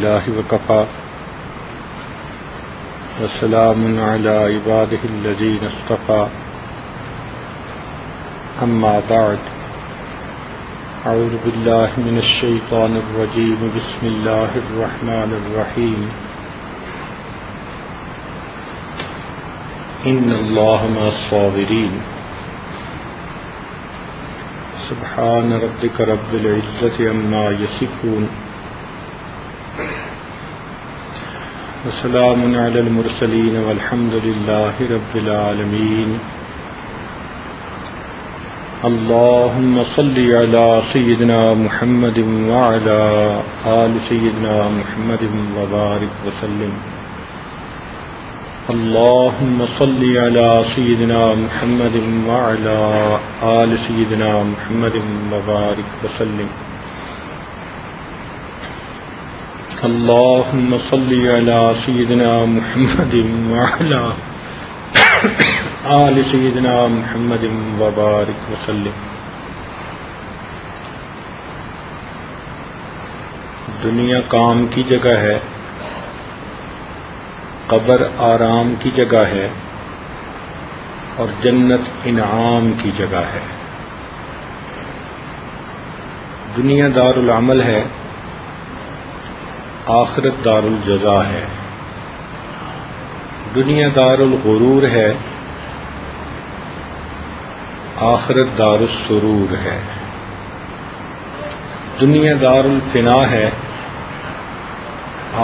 لله وكفى وسلام على عباده الذين اصطفى أما بعد أعوذ بالله من الشيطان الرجيم بسم الله الرحمن الرحيم إن الله مع الصابرين سبحان ربك رب العزة عما يصفون وسلام على المرسلين والحمد لله رب العالمين اللهم صل على سيدنا محمد وعلى آل سيدنا محمد وبارك وسلم اللهم صل على سيدنا محمد وعلى آل سيدنا محمد وبارك وسلم اللهم صل على سيدنا محمد وعلى آل سيدنا محمد وبارك وسلم. دنیا کام کی جگہ ہے، قبر آرام کی جگہ ہے اور جنت انعام کی جگہ ہے. دنیا دار العمل ہے، آخرت دار الجزا ہے. دنیا دار الغرور ہے، آخرت دار السرور ہے. دنیا دار الفنا ہے،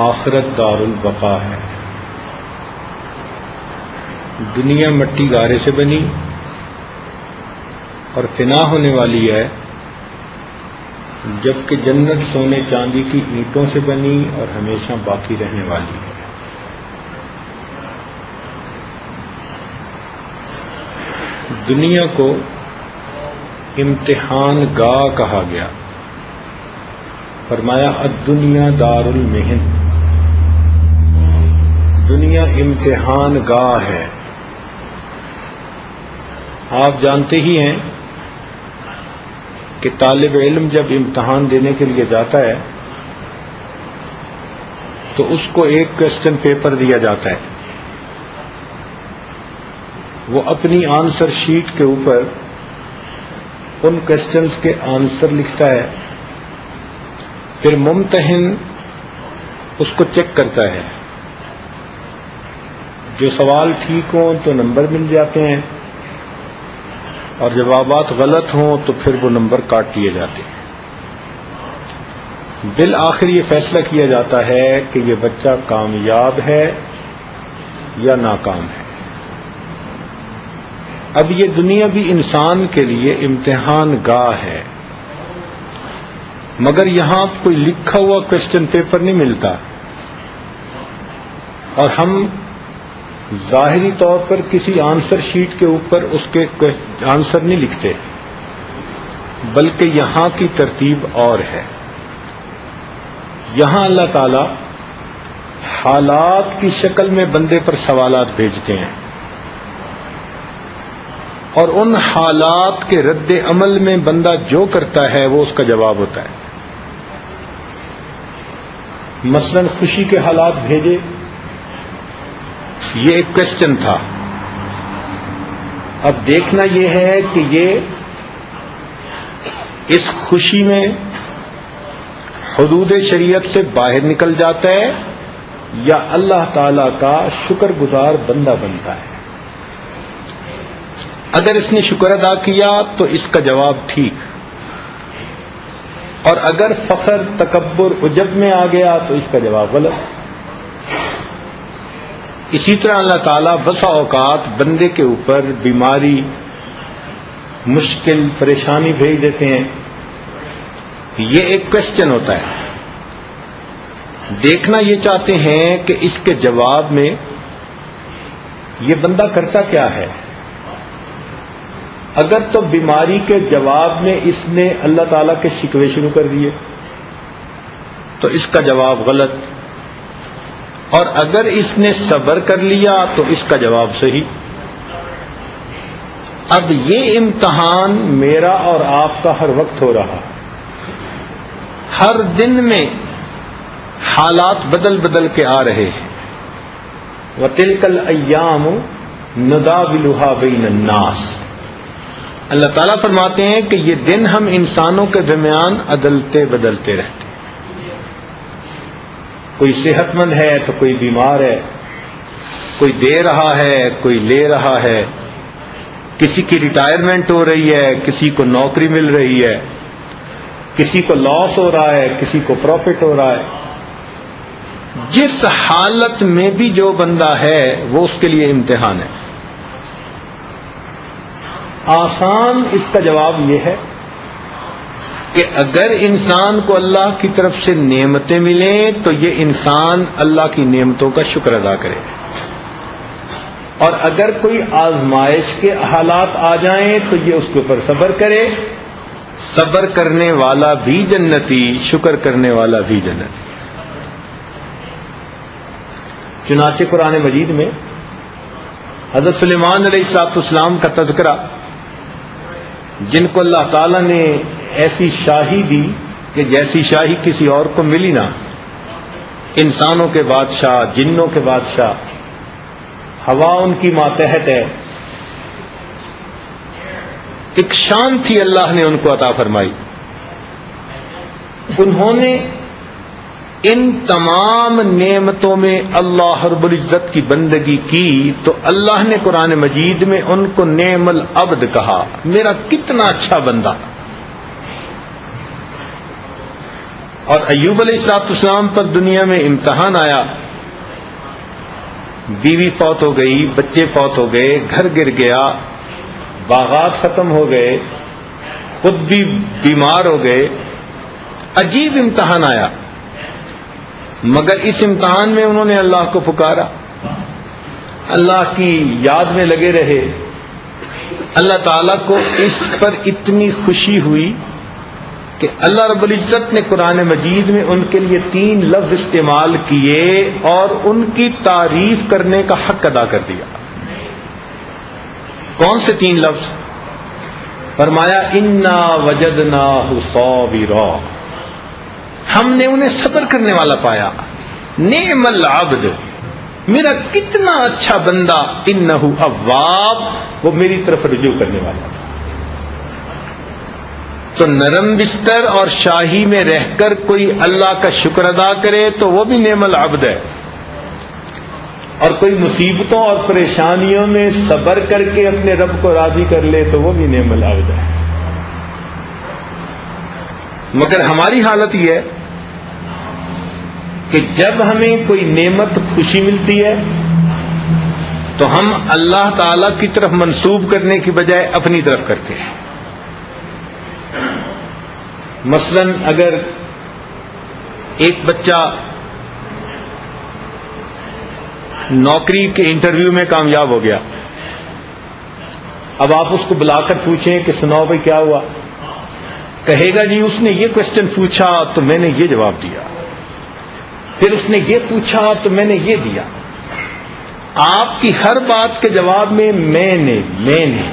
آخرت دار البقا ہے. دنیا مٹی گارے سے بنی اور فنا ہونے والی ہے، جبکہ جنت سونے چاندی کی اینٹوں سے بنی اور ہمیشہ باقی رہنے والی ہے. دنیا کو امتحان گاہ کہا گیا. فرمایا الدنیا دار المحن، دنیا امتحان گاہ ہے. آپ جانتے ہی ہیں کہ طالب علم جب امتحان دینے کے لیے جاتا ہے تو اس کو ایک کوسچن پیپر دیا جاتا ہے. وہ اپنی آنسر شیٹ کے اوپر ان کوسچنز کے آنسر لکھتا ہے. پھر ممتحن اس کو چیک کرتا ہے. جو سوال ٹھیک ہوں تو نمبر مل جاتے ہیں اور جوابات غلط ہوں تو پھر وہ نمبر کاٹ دیے جاتے ہیں. بالآخر یہ فیصلہ کیا جاتا ہے کہ یہ بچہ کامیاب ہے یا ناکام ہے. اب یہ دنیا بھی انسان کے لیے امتحان گاہ ہے، مگر یہاں کوئی لکھا ہوا کوسچن پیپر نہیں ملتا اور ہم ظاہری طور پر کسی آنسر شیٹ کے اوپر اس کے آنسر نہیں لکھتے، بلکہ یہاں کی ترتیب اور ہے. یہاں اللہ تعالی حالات کی شکل میں بندے پر سوالات بھیجتے ہیں اور ان حالات کے رد عمل میں بندہ جو کرتا ہے وہ اس کا جواب ہوتا ہے. مثلا خوشی کے حالات بھیجے، یہ ایک کوسچن تھا. اب دیکھنا یہ ہے کہ یہ اس خوشی میں حدود شریعت سے باہر نکل جاتا ہے یا اللہ تعالی کا شکر گزار بندہ بنتا ہے. اگر اس نے شکر ادا کیا تو اس کا جواب ٹھیک، اور اگر فخر تکبر عجب میں آ گیا تو اس کا جواب غلط. اسی طرح اللہ تعالیٰ بسا اوقات بندے کے اوپر بیماری، مشکل، پریشانی بھیج دیتے ہیں. یہ ایک کوسچن ہوتا ہے. دیکھنا یہ چاہتے ہیں کہ اس کے جواب میں یہ بندہ کرتا کیا ہے. اگر تو بیماری کے جواب میں اس نے اللہ تعالیٰ کے شکوے شروع کر دیے تو اس کا جواب غلط، اور اگر اس نے صبر کر لیا تو اس کا جواب صحیح. اب یہ امتحان میرا اور آپ کا ہر وقت ہو رہا. ہر دن میں حالات بدل بدل کے آ رہے ہیں. وَتِلْكَ الْأَيَّامُ نُدَاوِلُهَا بَيْنَ النَّاسِ. اللہ تعالیٰ فرماتے ہیں کہ یہ دن ہم انسانوں کے درمیان عدلتے بدلتے رہتے ہیں. کوئی صحت مند ہے تو کوئی بیمار ہے، کوئی دے رہا ہے کوئی لے رہا ہے، کسی کی ریٹائرمنٹ ہو رہی ہے، کسی کو نوکری مل رہی ہے، کسی کو لاس ہو رہا ہے، کسی کو پروفٹ ہو رہا ہے. جس حالت میں بھی جو بندہ ہے وہ اس کے لیے امتحان ہے. آسان اس کا جواب یہ ہے کہ اگر انسان کو اللہ کی طرف سے نعمتیں ملیں تو یہ انسان اللہ کی نعمتوں کا شکر ادا کرے، اور اگر کوئی آزمائش کے حالات آ جائیں تو یہ اس کے اوپر صبر کرے. صبر کرنے والا بھی جنتی، شکر کرنے والا بھی جنتی. چنانچہ قرآن مجید میں حضرت سلیمان علیہ السلام کا تذکرہ، جن کو اللہ تعالیٰ نے ایسی شاہی دی کہ جیسی شاہی کسی اور کو ملی نہ. انسانوں کے بادشاہ، جنوں کے بادشاہ، ہوا ان کی ماتحت ہے. ایک شان تھی اللہ نے ان کو عطا فرمائی. انہوں نے ان تمام نعمتوں میں اللہ رب العزت کی بندگی کی تو اللہ نے قرآن مجید میں ان کو نعم العبد کہا، میرا کتنا اچھا بندہ. اور ایوب علیہ السلام پر دنیا میں امتحان آیا. بیوی فوت ہو گئی، بچے فوت ہو گئے، گھر گر گیا، باغات ختم ہو گئے، خود بھی بیمار ہو گئے. عجیب امتحان آیا، مگر اس امتحان میں انہوں نے اللہ کو پکارا، اللہ کی یاد میں لگے رہے. اللہ تعالیٰ کو اس پر اتنی خوشی ہوئی کہ اللہ رب العزت نے قرآن مجید میں ان کے لیے 3 لفظ استعمال کیے اور ان کی تعریف کرنے کا حق ادا کر دیا. کون سے 3 لفظ؟ فرمایا انا وجدناہ صابرا، ہم نے انہیں صبر کرنے والا پایا. نعم العبد، میرا کتنا اچھا بندہ. انہ اواب، وہ میری طرف رجوع کرنے والا تھا. تو نرم بستر اور شاہی میں رہ کر کوئی اللہ کا شکر ادا کرے تو وہ بھی نعم العبد ہے، اور کوئی مصیبتوں اور پریشانیوں میں صبر کر کے اپنے رب کو راضی کر لے تو وہ بھی نعم العبد ہے. مگر ہماری حالت یہ ہے کہ جب ہمیں کوئی نعمت خوشی ملتی ہے تو ہم اللہ تعالی کی طرف منسوب کرنے کی بجائے اپنی طرف کرتے ہیں. مثلا اگر ایک بچہ نوکری کے انٹرویو میں کامیاب ہو گیا، اب آپ اس کو بلا کر پوچھیں کہ سناؤ بھائی کیا ہوا، کہے گا جی اس نے یہ کوشچن پوچھا تو میں نے یہ جواب دیا، پھر اس نے یہ پوچھا تو میں نے یہ دیا. آپ کی ہر بات کے جواب میں میں نے،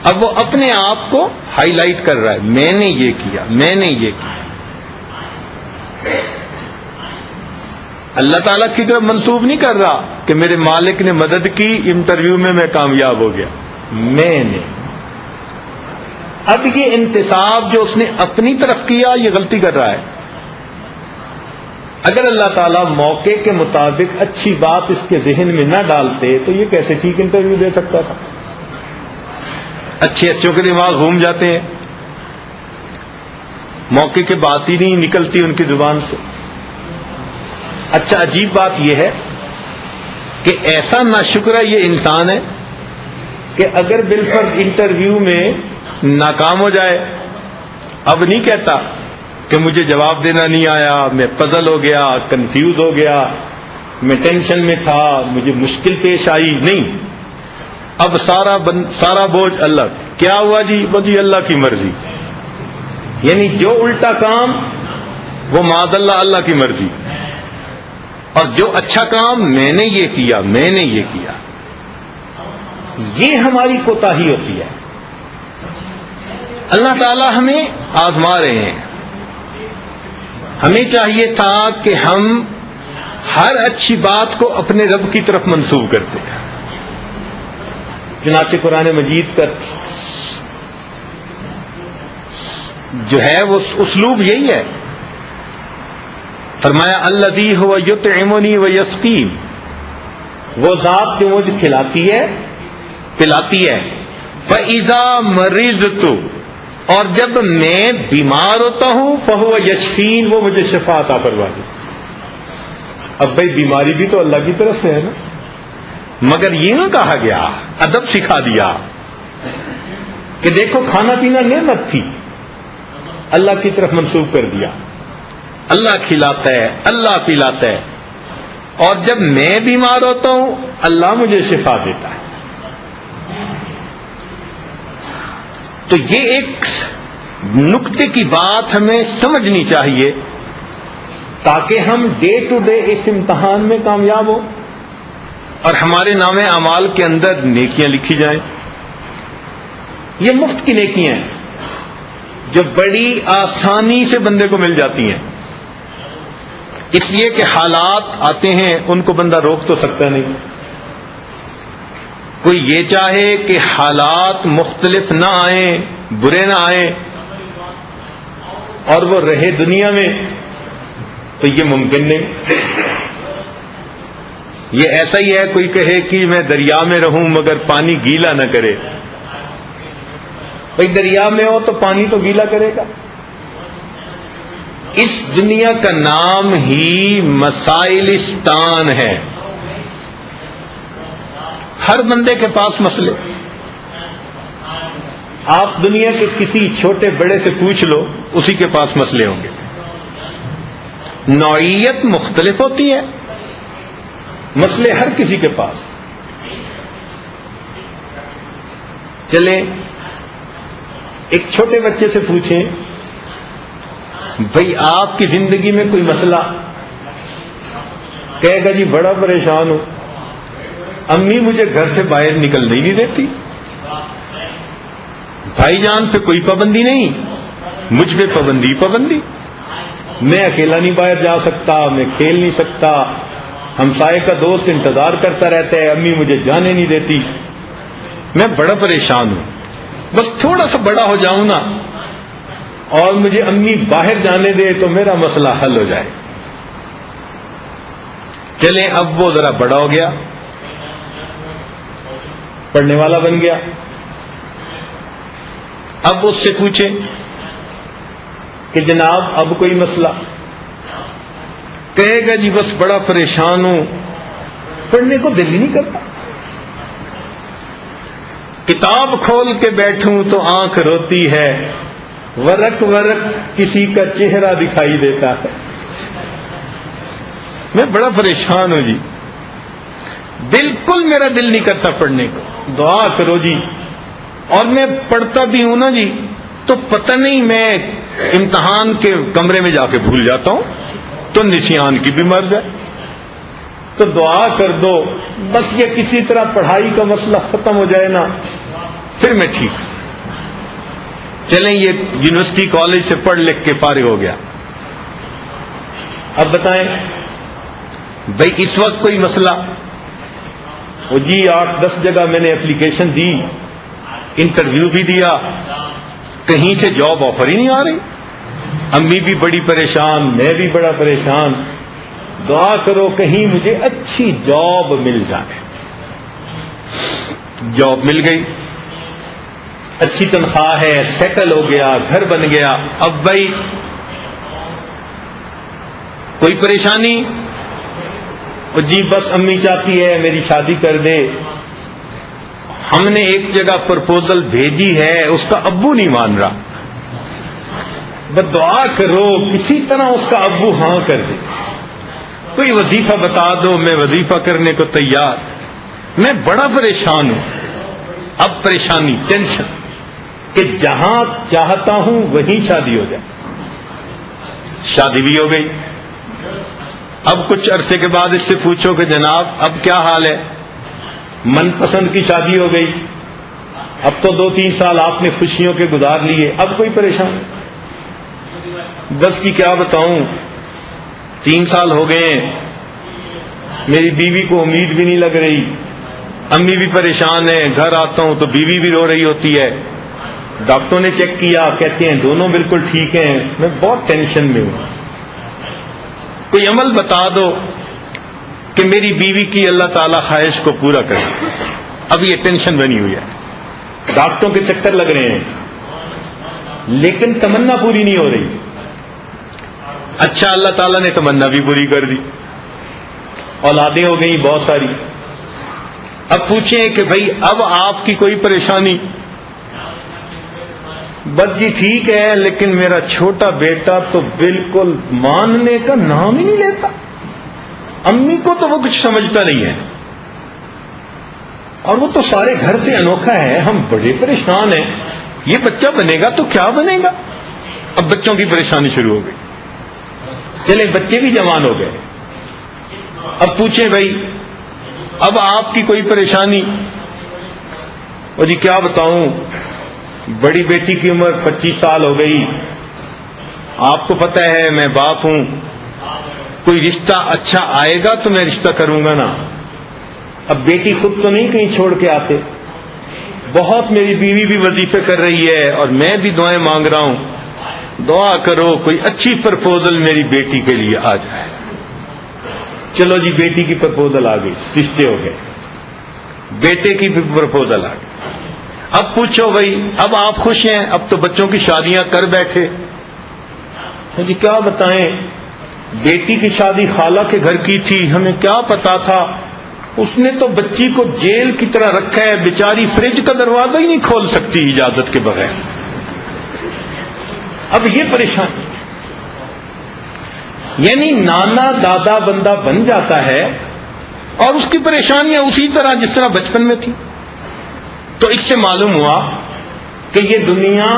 اب وہ اپنے آپ کو ہائی لائٹ کر رہا ہے، میں نے یہ کیا، میں نے یہ کیا. اللہ تعالیٰ کی طرف منسوب نہیں کر رہا کہ میرے مالک نے مدد کی، انٹرویو میں میں کامیاب ہو گیا، میں نے. اب یہ انتصاب جو اس نے اپنی طرف کیا یہ غلطی کر رہا ہے. اگر اللہ تعالیٰ موقع کے مطابق اچھی بات اس کے ذہن میں نہ ڈالتے تو یہ کیسے ٹھیک انٹرویو دے سکتا تھا. اچھوں کے دماغ گھوم جاتے ہیں، موقع کے بات ہی نہیں نکلتی ان کی زبان سے. اچھا عجیب بات یہ ہے کہ ایسا ناشکرہ یہ انسان ہے کہ اگر بالفرض انٹرویو میں ناکام ہو جائے، اب نہیں کہتا کہ مجھے جواب دینا نہیں آیا، میں پزل ہو گیا، کنفیوز ہو گیا، میں ٹینشن میں تھا، مجھے مشکل پیش آئی. نہیں، اب سارا بوجھ اللہ. کیا ہوا جی؟ وہ جی اللہ کی مرضی. یعنی جو الٹا کام وہ معاذ اللہ کی مرضی، اور جو اچھا کام میں نے یہ کیا، میں نے یہ کیا. یہ ہماری کوتاہی ہوتی ہے. اللہ تعالی ہمیں آزما رہے ہیں. ہمیں چاہیے تھا کہ ہم ہر اچھی بات کو اپنے رب کی طرف منسوب کرتے ہیں. چنانچہ قرآن مجید کا جو ہے وہ اسلوب یہی ہے. فرمایا الذی هو یطعمنی ویسقین، وہ ذات جو مجھے کھلاتی ہے پلاتی ہے. فَإِذَا مَرِضْتُ، اور جب میں بیمار ہوتا ہوں فَهُوَ یشفین، وہ مجھے شفا عطا فرماتی. اب بھائی بیماری بھی تو اللہ کی طرف سے ہے نا، مگر یہ نہ کہا گیا، ادب سکھا دیا کہ دیکھو کھانا پینا نعمت تھی، اللہ کی طرف منسوب کر دیا. اللہ کھلاتا ہے، اللہ پلاتا ہے، اور جب میں بیمار ہوتا ہوں اللہ مجھے شفا دیتا ہے. تو یہ ایک نکتے کی بات ہمیں سمجھنی چاہیے تاکہ ہم ڈے ٹو ڈے اس امتحان میں کامیاب ہوں اور ہمارے نام اعمال کے اندر نیکیاں لکھی جائیں. یہ مفت کی نیکیاں ہیں جو بڑی آسانی سے بندے کو مل جاتی ہیں، اس لیے کہ حالات آتے ہیں ان کو بندہ روک تو سکتا نہیں. کوئی یہ چاہے کہ حالات مختلف نہ آئیں، برے نہ آئیں اور وہ رہے دنیا میں، تو یہ ممکن نہیں. یہ ایسا ہی ہے کوئی کہے کہ میں دریا میں رہوں مگر پانی گیلا نہ کرے. بھئی دریا میں ہو تو پانی تو گیلا کرے گا. اس دنیا کا نام ہی مسائلستان ہے. ہر بندے کے پاس مسئلے. آپ دنیا کے کسی چھوٹے بڑے سے پوچھ لو، اسی کے پاس مسئلے ہوں گے. نوعیت مختلف ہوتی ہے، مسئلے ہر کسی کے پاس. چلیں ایک چھوٹے بچے سے پوچھیں، بھئی آپ کی زندگی میں کوئی مسئلہ؟ کہے گا جی بڑا پریشان ہوں، امی مجھے گھر سے باہر نکلنے ہی نہیں دیتی، بھائی جان پہ کوئی پابندی نہیں، مجھ پہ پابندی، میں اکیلا نہیں باہر جا سکتا، میں کھیل نہیں سکتا، ہمسائے کا دوست انتظار کرتا رہتا ہے، امی مجھے جانے نہیں دیتی، میں بڑا پریشان ہوں. بس تھوڑا سا بڑا ہو جاؤں نا اور مجھے امی باہر جانے دے تو میرا مسئلہ حل ہو جائے. چلیں اب وہ ذرا بڑا ہو گیا، پڑھنے والا بن گیا. اب اس سے پوچھیں کہ جناب اب کوئی مسئلہ؟ کہے گا جی بس بڑا پریشان ہوں، پڑھنے کو دل ہی نہیں کرتا، کتاب کھول کے بیٹھوں تو آنکھ روتی ہے، ورق ورق کسی کا چہرہ دکھائی دیتا ہے، میں بڑا پریشان ہوں جی، بالکل میرا دل نہیں کرتا پڑھنے کو، دعا کرو جی. اور میں پڑھتا بھی ہوں نا جی تو پتہ نہیں میں امتحان کے کمرے میں جا کے بھول جاتا ہوں تو نسیان کی بھی مرض ہے، تو دعا کر دو بس یہ کسی طرح پڑھائی کا مسئلہ ختم ہو جائے نا پھر میں ٹھیک ہوں. چلیں یہ یونیورسٹی کالج سے پڑھ لکھ کے فارغ ہو گیا. اب بتائیں بھئی اس وقت کوئی مسئلہ؟ وہ جی 8-10 جگہ میں نے اپلیکیشن دی، انٹرویو بھی دیا، کہیں سے جاب آفر ہی نہیں آ رہی، امی بھی بڑی پریشان، میں بھی بڑا پریشان، دعا کرو کہیں مجھے اچھی جاب مل جائے. جاب مل گئی، اچھی تنخواہ ہے، سیٹل ہو گیا، گھر بن گیا. اب بھائی کوئی پریشانی؟ جی بس امی چاہتی ہے میری شادی کر دے، ہم نے ایک جگہ پرپوزل بھیجی ہے اس کا ابو نہیں مان رہا، بس دعا کرو کسی طرح اس کا ابو ہاں کر دے. کوئی وظیفہ بتا دو، میں وظیفہ کرنے کو تیار، میں بڑا پریشان ہوں. اب پریشانی ٹینشن کہ جہاں چاہتا ہوں وہیں شادی ہو جائے. شادی بھی ہو گئی. اب کچھ عرصے کے بعد اس سے پوچھو کہ جناب اب کیا حال ہے؟ من پسند کی شادی ہو گئی، اب تو 2-3 سال آپ نے خوشیوں کے گزار لیے، اب کوئی پریشان؟ بس کی کیا بتاؤں، 3 سال ہو گئے ہیں، میری بیوی کو امید بھی نہیں لگ رہی، امی بھی پریشان ہے، گھر آتا ہوں تو بیوی بھی رو رہی ہوتی ہے، ڈاکٹروں نے چیک کیا، کہتے ہیں دونوں بالکل ٹھیک ہیں، میں بہت ٹینشن میں ہوں، کوئی عمل بتا دو کہ میری بیوی کی اللہ تعالی خواہش کو پورا کرے۔ اب یہ ٹینشن بنی ہوئی ہے، ڈاکٹروں کے چکر لگ رہے ہیں، لیکن تمنا پوری نہیں ہو رہی۔ اچھا، اللہ تعالیٰ نے تمنا بھی پوری کر دی، اولادیں ہو گئیں بہت ساری۔ اب پوچھیں کہ بھئی اب آپ کی کوئی پریشانی؟ بس جی ٹھیک ہے، لیکن میرا چھوٹا بیٹا تو بالکل ماننے کا نام ہی نہیں لیتا، امی کو تو وہ کچھ سمجھتا نہیں ہے، اور وہ تو سارے گھر سے انوکھا ہے، ہم بڑے پریشان ہیں، یہ بچہ بنے گا تو کیا بنے گا؟ اب بچوں کی پریشانی شروع ہو گئی، چلے بچے بھی جوان ہو گئے۔ اب پوچھیں بھائی اب آپ کی کوئی پریشانی؟ اور جی کیا بتاؤں، بڑی بیٹی کی عمر 25 سال ہو گئی، آپ کو پتہ ہے میں باپ ہوں، کوئی رشتہ اچھا آئے گا تو میں رشتہ کروں گا نا۔ اب بیٹی خود تو نہیں کہیں چھوڑ کے آتے، بہت میری بیوی بھی وظیفے کر رہی ہے اور میں بھی دعائیں مانگ رہا ہوں، دعا کرو کوئی اچھی پرپوزل میری بیٹی کے لیے آ جائے۔ چلو جی بیٹی کی پرپوزل آ گئی، رشتے ہو گئے، بیٹے کی بھی پرپوزل آ گئی۔ اب پوچھو بھائی اب آپ خوش ہیں؟ اب تو بچوں کی شادیاں کر بیٹھے۔ جی کیا بتائیں، بیٹی کی شادی خالہ کے گھر کی تھی، ہمیں کیا پتا تھا، اس نے تو بچی کو جیل کی طرح رکھا ہے، بیچاری فریج کا دروازہ ہی نہیں کھول سکتی اجازت کے بغیر۔ اب یہ پریشانی، یعنی نانا دادا بندہ بن جاتا ہے اور اس کی پریشانیاں اسی طرح جس طرح بچپن میں تھی۔ تو اس سے معلوم ہوا کہ یہ دنیا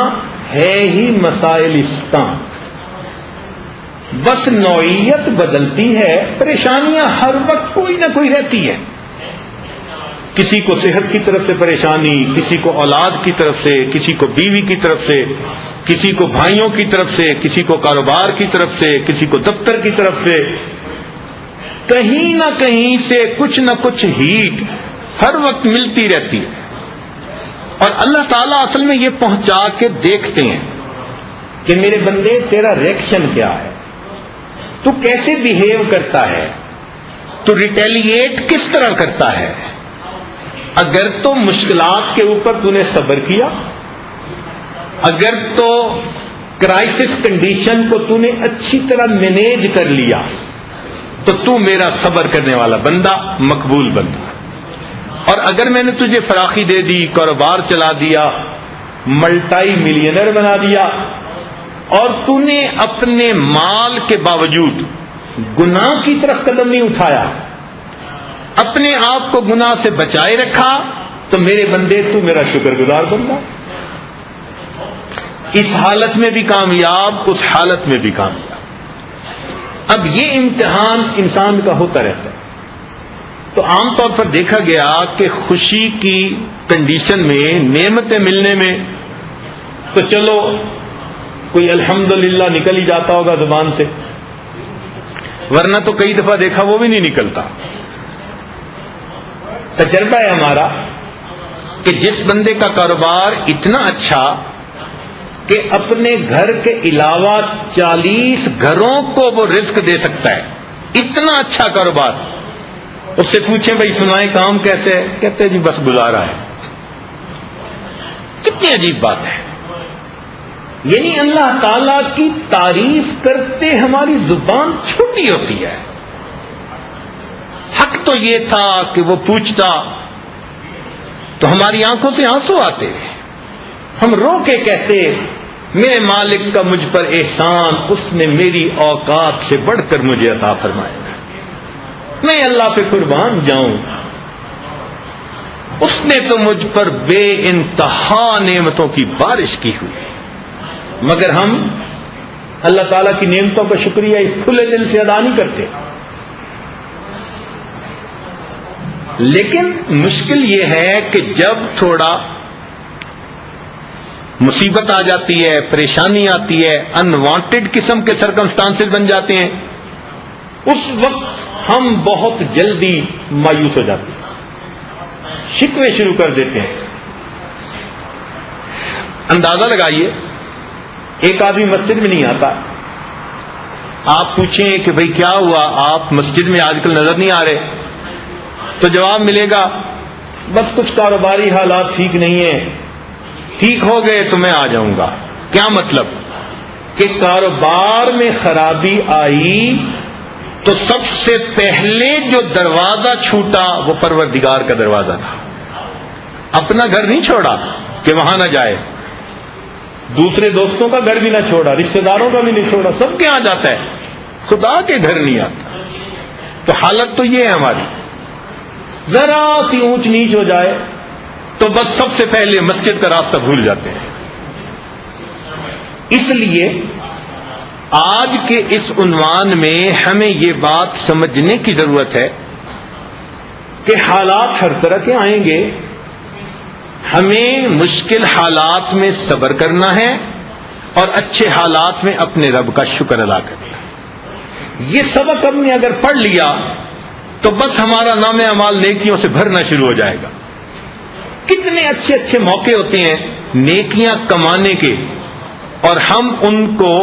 ہے ہی مسائلستان، بس نوعیت بدلتی ہے، پریشانیاں ہر وقت کوئی نہ کوئی رہتی ہے۔ کسی کو صحت کی طرف سے پریشانی، کسی کو اولاد کی طرف سے، کسی کو بیوی کی طرف سے، کسی کو بھائیوں کی طرف سے، کسی کو کاروبار کی طرف سے، کسی کو دفتر کی طرف سے، کہیں نہ کہیں سے کچھ نہ کچھ ہیٹ ہر وقت ملتی رہتی ہے۔ اور اللہ تعالیٰ اصل میں یہ پہنچا کے دیکھتے ہیں کہ میرے بندے تیرا ریئیکشن کیا ہے، تو کیسے بیہیو کرتا ہے، تو ریٹیلیٹ کس طرح کرتا ہے۔ اگر تو مشکلات کے اوپر تو نے صبر کیا، اگر تو کرائسس کنڈیشن کو تو نے اچھی طرح مینیج کر لیا، تو تو میرا صبر کرنے والا بندہ، مقبول بندہ۔ اور اگر میں نے تجھے فراخی دے دی، کاروبار چلا دیا، ملٹائی ملینئر بنا دیا، اور تو نے اپنے مال کے باوجود گناہ کی طرف قدم نہیں اٹھایا، اپنے آپ کو گناہ سے بچائے رکھا، تو میرے بندے تو میرا شکر گزار بندہ، اس حالت میں بھی کامیاب، اس حالت میں بھی کامیاب۔ اب یہ امتحان انسان کا ہوتا رہتا ہے۔ تو عام طور پر دیکھا گیا کہ خوشی کی کنڈیشن میں، نعمتیں ملنے میں تو چلو کوئی الحمدللہ نکل ہی جاتا ہوگا زبان سے، ورنہ تو کئی دفعہ دیکھا وہ بھی نہیں نکلتا۔ تجربہ ہے ہمارا کہ جس بندے کا کاروبار اتنا اچھا کہ اپنے گھر کے علاوہ 40 گھروں کو وہ رزق دے سکتا ہے، اتنا اچھا کاروبار، اس سے پوچھیں بھائی سنائیں کام کیسے ہے، کہتے ہیں جی بس گزارا ہے۔ کتنی عجیب بات ہے، یعنی اللہ تعالی کی تعریف کرتے ہماری زبان چھوٹی ہوتی ہے۔ حق تو یہ تھا کہ وہ پوچھتا تو ہماری آنکھوں سے آنسو آتے، ہم رو کے کہتے میرے مالک کا مجھ پر احسان، اس نے میری اوقات سے بڑھ کر مجھے عطا فرمایا، میں اللہ پہ قربان جاؤں، اس نے تو مجھ پر بے انتہا نعمتوں کی بارش کی ہوئی، مگر ہم اللہ تعالیٰ کی نعمتوں کا شکریہ اس کھلے دل سے ادا نہیں کرتے۔ لیکن مشکل یہ ہے کہ جب تھوڑا مصیبت آ جاتی ہے، پریشانی آتی ہے، انوانٹیڈ قسم کے سرکمسٹانسز بن جاتے ہیں، اس وقت ہم بہت جلدی مایوس ہو جاتے ہیں، شکوے شروع کر دیتے ہیں۔ اندازہ لگائیے، ایک آدمی مسجد میں نہیں آتا، آپ پوچھیں کہ بھئی کیا ہوا، آپ مسجد میں آج کل نظر نہیں آ رہے، تو جواب ملے گا بس کچھ کاروباری حالات ٹھیک نہیں ہیں، ٹھیک ہو گئے تو میں آ جاؤں گا۔ کیا مطلب؟ کہ کاروبار میں خرابی آئی تو سب سے پہلے جو دروازہ چھوٹا وہ پروردگار کا دروازہ تھا، اپنا گھر نہیں چھوڑا کہ وہاں نہ جائے، دوسرے دوستوں کا گھر بھی نہ چھوڑا، رشتہ داروں کا بھی نہیں چھوڑا، سب کے ہاں جاتا ہے، خدا کے گھر نہیں آتا۔ تو حالت تو یہ ہے ہماری، ذرا سی اونچ نیچ ہو جائے تو بس سب سے پہلے مسجد کا راستہ بھول جاتے ہیں۔ اس لیے آج کے اس عنوان میں ہمیں یہ بات سمجھنے کی ضرورت ہے کہ حالات ہر طرح کے آئیں گے، ہمیں مشکل حالات میں صبر کرنا ہے اور اچھے حالات میں اپنے رب کا شکر ادا کرنا ہے۔ یہ سبق ہم نے اگر پڑھ لیا تو بس ہمارا نام اعمال نیکیوں سے بھرنا شروع ہو جائے گا۔ کتنے اچھے اچھے موقع ہوتے ہیں نیکیاں کمانے کے اور ہم ان کو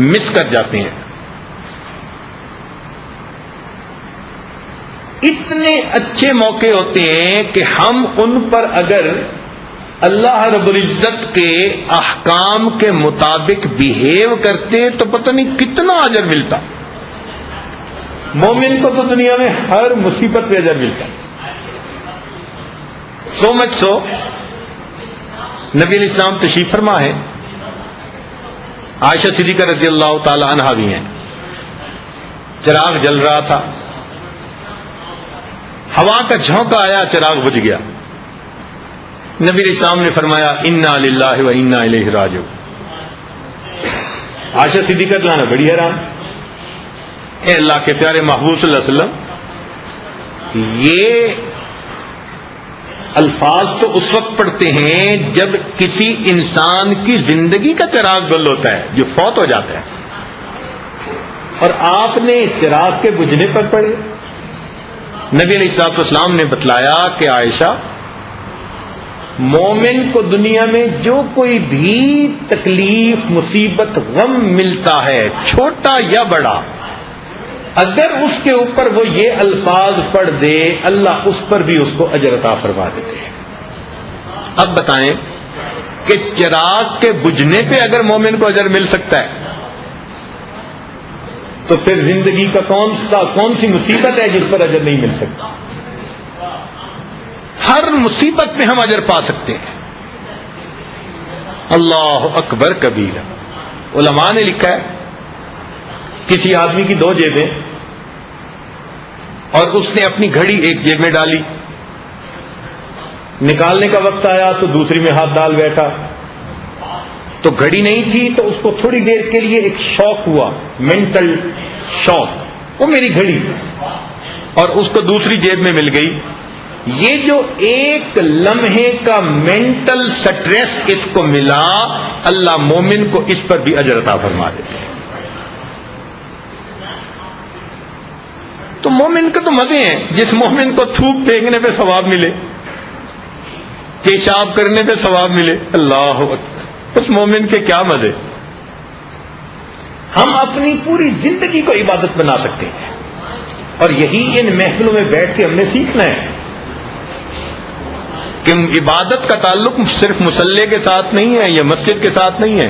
مس کر جاتے ہیں۔ اتنے اچھے موقع ہوتے ہیں کہ ہم ان پر اگر اللہ رب العزت کے احکام کے مطابق بیہیو کرتے تو پتہ نہیں کتنا اجر ملتا۔ مومن کو تو دنیا میں ہر مصیبت پہ اجر ملتا، سو مچ سو نبی علیہ السلام تشریف فرما ہے، عائشہ صدیقہ رضی اللہ تعالی عنہا بھی ہیں، چراغ جل رہا تھا، ہوا کا جھونکا آیا، چراغ بجھ گیا، نبی علیہ السلام نے فرمایا انا للہ و انا الیہ راجعون۔ عائشہ صدیقہ جو ہے نا بڑی حیران، اے اللہ کے پیارے محبوب صلی اللہ علیہ وسلم، یہ الفاظ تو اس وقت پڑھتے ہیں جب کسی انسان کی زندگی کا چراغ گل ہوتا ہے، جو فوت ہو جاتا ہے، اور آپ نے چراغ کے بجھنے پر پڑھے۔ نبی علیہ الصلوۃ والسلام نے بتلایا کہ عائشہ، مومن کو دنیا میں جو کوئی بھی تکلیف، مصیبت، غم ملتا ہے، چھوٹا یا بڑا، اگر اس کے اوپر وہ یہ الفاظ پڑھ دے، اللہ اس پر بھی اس کو اجر عطا فرما دیتے ہیں۔ اب بتائیں کہ چراغ کے بجھنے پہ اگر مومن کو اجر مل سکتا ہے تو پھر زندگی کا کون سی مصیبت ہے جس پر اجر نہیں مل سکتا؟ ہر مصیبت میں ہم اجر پا سکتے ہیں۔ اللہ اکبر کبیرہ۔ علماء نے لکھا ہے کسی آدمی کی 2 جیبیں اور اس نے اپنی گھڑی ایک جیب میں ڈالی، نکالنے کا وقت آیا تو دوسری میں ہاتھ ڈال بیٹھا، تو گھڑی نہیں تھی تو اس کو تھوڑی دیر کے لیے ایک شوق ہوا، مینٹل شوق، وہ میری گھڑی، اور اس کو دوسری جیب میں مل گئی۔ یہ جو ایک لمحے کا مینٹل سٹریس اس کو ملا، اللہ مومن کو اس پر بھی اجر عطا فرما دیتے ہیں۔ تو مومن کے تو مزے ہیں، جس مومن کو تھوک پھینکنے پہ ثواب ملے، پیشاب کرنے پہ ثواب ملے، اللہ اکبر، اس مومن کے کیا مزے۔ ہم اپنی پوری زندگی کو عبادت بنا سکتے ہیں، اور یہی ان محفلوں میں بیٹھ کے ہم نے سیکھنا ہے کہ عبادت کا تعلق صرف مصلی کے ساتھ نہیں ہے یا مسجد کے ساتھ نہیں ہے،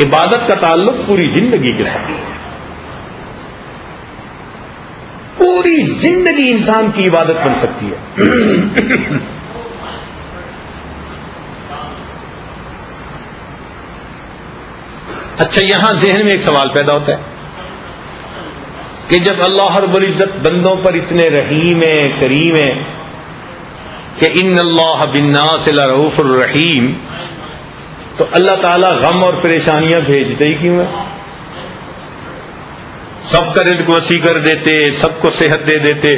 عبادت کا تعلق پوری زندگی کے ساتھ ہے۔ پوری زندگی انسان کی عبادت بن سکتی ہے۔ اچھا، یہاں ذہن میں ایک سوال پیدا ہوتا ہے کہ جب اللہ رب العزت بندوں پر اتنے رحیم ہیں، کریم ہیں کہ ان اللہ بالناس لرؤوف الرحیم، تو اللہ تعالیٰ غم اور پریشانیاں بھیجتے ہی کیوں ہیں؟ سب کا رزق وسیع کر دیتے، سب کو صحت دے دیتے،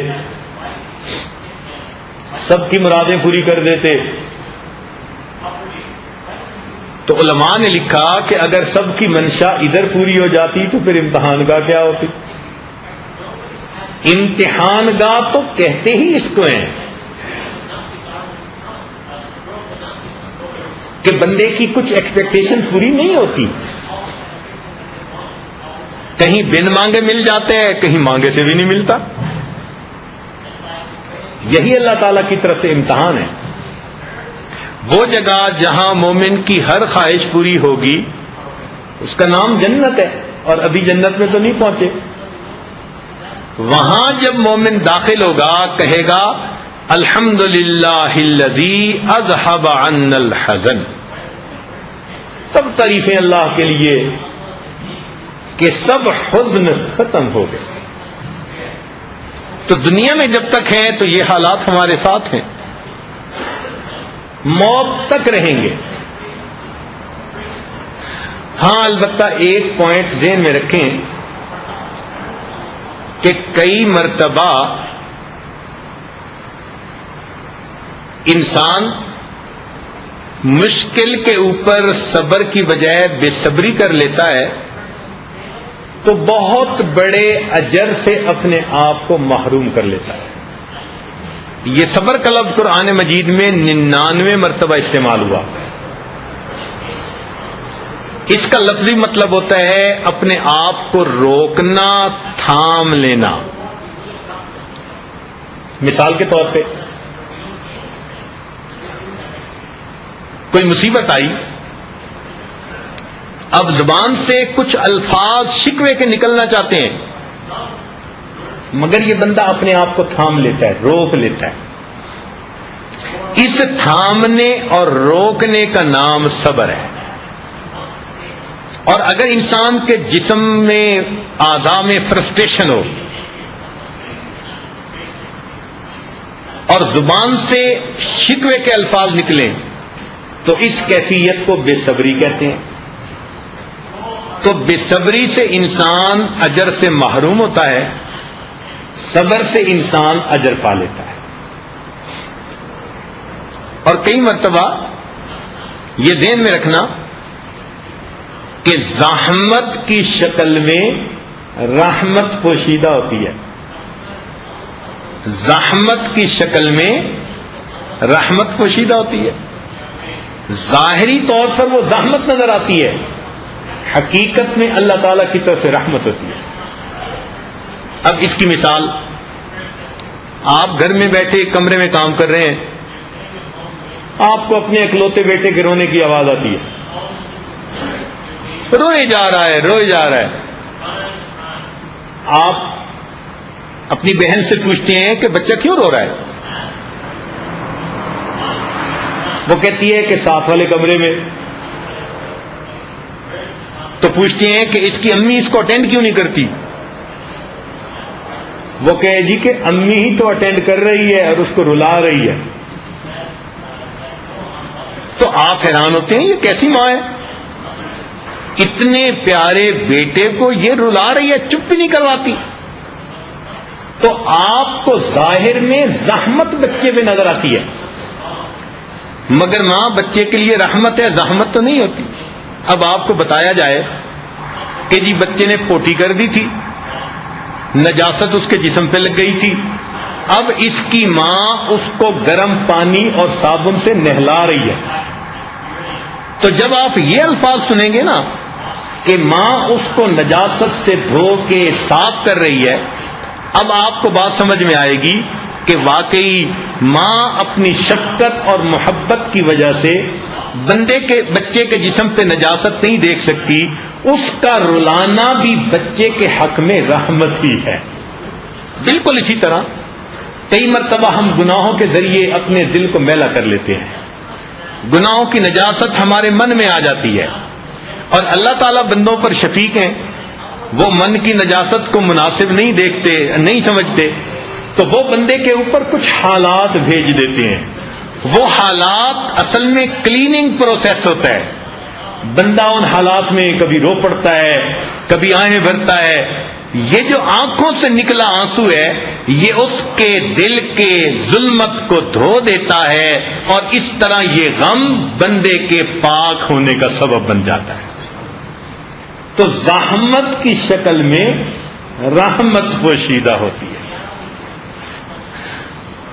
سب کی مرادیں پوری کر دیتے، تو علماء نے لکھا کہ اگر سب کی منشا ادھر پوری ہو جاتی تو پھر امتحان گاہ کیا ہوتی؟ امتحان گاہ تو کہتے ہی اس کو ہیں کہ بندے کی کچھ ایکسپیکٹیشن پوری نہیں ہوتی، کہیں بن مانگے مل جاتے ہیں، کہیں مانگے سے بھی نہیں ملتا. یہی اللہ تعالیٰ کی طرف سے امتحان ہے. وہ جگہ جہاں مومن کی ہر خواہش پوری ہوگی اس کا نام جنت ہے، اور ابھی جنت میں تو نہیں پہنچے. وہاں جب مومن داخل ہوگا کہے گا الحمدللہ الذی اذھب عنا الحزن، سب تعریفیں اللہ کے لیے کہ سب حزن ختم ہو گئے. تو دنیا میں جب تک ہیں تو یہ حالات ہمارے ساتھ ہیں، موت تک رہیں گے. ہاں البتہ ایک پوائنٹ ذہن میں رکھیں کہ کئی مرتبہ انسان مشکل کے اوپر صبر کی بجائے بے صبری کر لیتا ہے تو بہت بڑے اجر سے اپنے آپ کو محروم کر لیتا ہے. یہ صبر کا لفظ قرآن مجید میں 99 مرتبہ استعمال ہوا. اس کا لفظی مطلب ہوتا ہے اپنے آپ کو روکنا، تھام لینا. مثال کے طور پہ کوئی مصیبت آئی، اب زبان سے کچھ الفاظ شکوے کے نکلنا چاہتے ہیں، مگر یہ بندہ اپنے آپ کو تھام لیتا ہے، روک لیتا ہے. اس تھامنے اور روکنے کا نام صبر ہے. اور اگر انسان کے جسم میں، اعضاء میں فرسٹریشن ہو اور زبان سے شکوے کے الفاظ نکلیں تو اس کیفیت کو بے صبری کہتے ہیں. تو بے صبری سے انسان اجر سے محروم ہوتا ہے، صبر سے انسان اجر پا لیتا ہے. اور کئی مرتبہ یہ ذہن میں رکھنا کہ زحمت کی شکل میں رحمت پوشیدہ ہوتی ہے. زحمت کی شکل میں رحمت پوشیدہ ہوتی ہے. ظاہری طور پر وہ زحمت نظر آتی ہے، حقیقت میں اللہ تعالیٰ کی طرف سے رحمت ہوتی ہے. اب اس کی مثال، آپ گھر میں بیٹھے کمرے میں کام کر رہے ہیں، آپ کو اپنے اکلوتے بیٹے کے رونے کی آواز آتی ہے، روئے جا رہا ہے روئے جا رہا ہے. آپ اپنی بہن سے پوچھتے ہیں کہ بچہ کیوں رو رہا ہے؟ وہ کہتی ہے کہ ساتھ والے کمرے میں. تو پوچھتے ہیں کہ اس کی امی اس کو اٹینڈ کیوں نہیں کرتی؟ وہ کہے جی کہ امی ہی تو اٹینڈ کر رہی ہے اور اس کو رلا رہی ہے. تو آپ حیران ہوتے ہیں یہ کیسی ماں ہے، اتنے پیارے بیٹے کو یہ رلا رہی ہے، چپ بھی نہیں کرواتی. تو آپ کو ظاہر میں زحمت بچے پہ نظر آتی ہے، مگر ماں بچے کے لیے رحمت ہے، زحمت تو نہیں ہوتی. اب آپ کو بتایا جائے کہ جی بچے نے پوٹی کر دی تھی، نجاست اس کے جسم پہ لگ گئی تھی، اب اس کی ماں اس کو گرم پانی اور صابن سے نہلا رہی ہے. تو جب آپ یہ الفاظ سنیں گے نا کہ ماں اس کو نجاست سے دھو کے صاف کر رہی ہے، اب آپ کو بات سمجھ میں آئے گی کہ واقعی ماں اپنی شفقت اور محبت کی وجہ سے بچے کے جسم پہ نجاست نہیں دیکھ سکتی، اس کا رلانا بھی بچے کے حق میں رحمت ہی ہے. بالکل اسی طرح کئی مرتبہ ہم گناہوں کے ذریعے اپنے دل کو میلا کر لیتے ہیں، گناہوں کی نجاست ہمارے من میں آ جاتی ہے، اور اللہ تعالیٰ بندوں پر شفیق ہیں، وہ من کی نجاست کو مناسب نہیں دیکھتے، نہیں سمجھتے، تو وہ بندے کے اوپر کچھ حالات بھیج دیتے ہیں. وہ حالات اصل میں کلیننگ پروسیس ہوتا ہے. بندہ ان حالات میں کبھی رو پڑتا ہے، کبھی آہیں بھرتا ہے. یہ جو آنکھوں سے نکلا آنسو ہے یہ اس کے دل کے ظلمت کو دھو دیتا ہے اور اس طرح یہ غم بندے کے پاک ہونے کا سبب بن جاتا ہے. تو زحمت کی شکل میں رحمت پوشیدہ ہوتی ہے.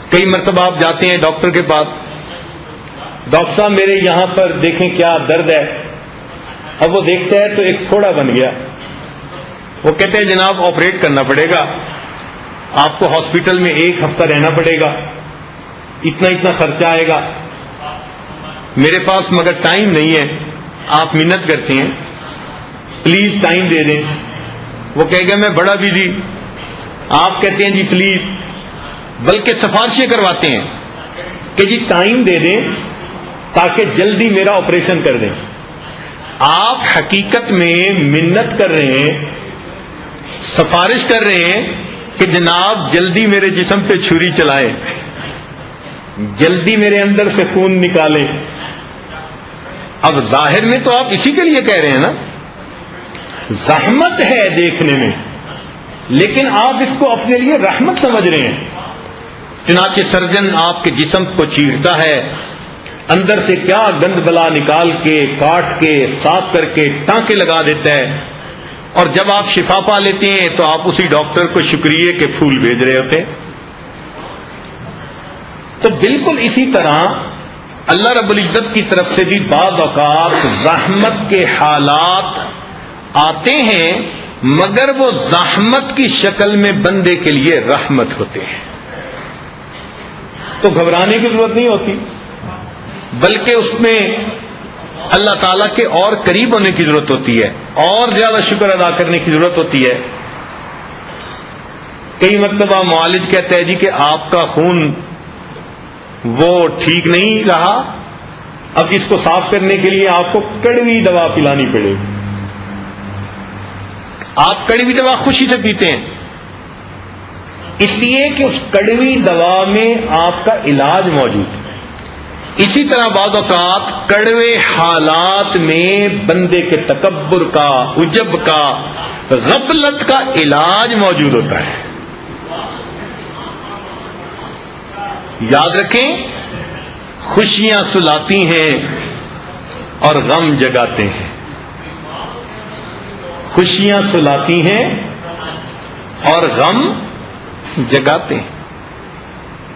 کئی مرتبہ آپ جاتے ہیں ڈاکٹر کے پاس، ڈاکٹر صاحب میرے یہاں پر دیکھیں کیا درد ہے. اب وہ دیکھتا ہے تو ایک پھوڑا بن گیا. وہ کہتے ہیں جناب آپریٹ کرنا پڑے گا، آپ کو ہاسپٹل میں 1 ہفتہ رہنا پڑے گا، اتنا خرچہ آئے گا. میرے پاس مگر ٹائم نہیں ہے. آپ منت کرتے ہیں پلیز ٹائم دے دیں. وہ کہے گا میں بڑا بزی. آپ کہتے ہیں جی پلیز، بلکہ سفارشیں کرواتے ہیں کہ جی ٹائم دے دیں تاکہ جلدی میرا آپریشن کر دیں. آپ حقیقت میں منت کر رہے ہیں، سفارش کر رہے ہیں کہ جناب جلدی میرے جسم پہ چھری چلائیں، جلدی میرے اندر سے خون نکالیں. اب ظاہر میں تو آپ اسی کے لیے کہہ رہے ہیں نا، زحمت ہے دیکھنے میں، لیکن آپ اس کو اپنے لیے رحمت سمجھ رہے ہیں. چنانچہ سرجن آپ کے جسم کو چیرتا ہے، اندر سے کیا گند بلا نکال کے کاٹ کے صاف کر کے ٹانکے لگا دیتا ہے، اور جب آپ شفا پا لیتے ہیں تو آپ اسی ڈاکٹر کو شکریہ کے پھول بھیج رہے ہوتے ہیں. تو بالکل اسی طرح اللہ رب العزت کی طرف سے بھی بعض اوقات رحمت کے حالات آتے ہیں، مگر وہ زحمت کی شکل میں بندے کے لیے رحمت ہوتے ہیں. تو گھبرانے کی ضرورت نہیں ہوتی، بلکہ اس میں اللہ تعالیٰ کے اور قریب ہونے کی ضرورت ہوتی ہے، اور زیادہ شکر ادا کرنے کی ضرورت ہوتی ہے. کئی مرتبہ معالج کہتا ہے جی کہ آپ کا خون وہ ٹھیک نہیں رہا، اب اس کو صاف کرنے کے لیے آپ کو کڑوی دوا پلانی پڑے گی. آپ کڑوی دوا خوشی سے پیتے ہیں، اس لیے کہ اس کڑوی دوا میں آپ کا علاج موجود ہے. اسی طرح بعض اوقات کڑوے حالات میں بندے کے تکبر کا، عجب کا، غفلت کا علاج موجود ہوتا ہے. یاد رکھیں، خوشیاں سلاتی ہیں اور غم جگاتے ہیں. خوشیاں سلاتی ہیں اور غم جگاتے ہیں.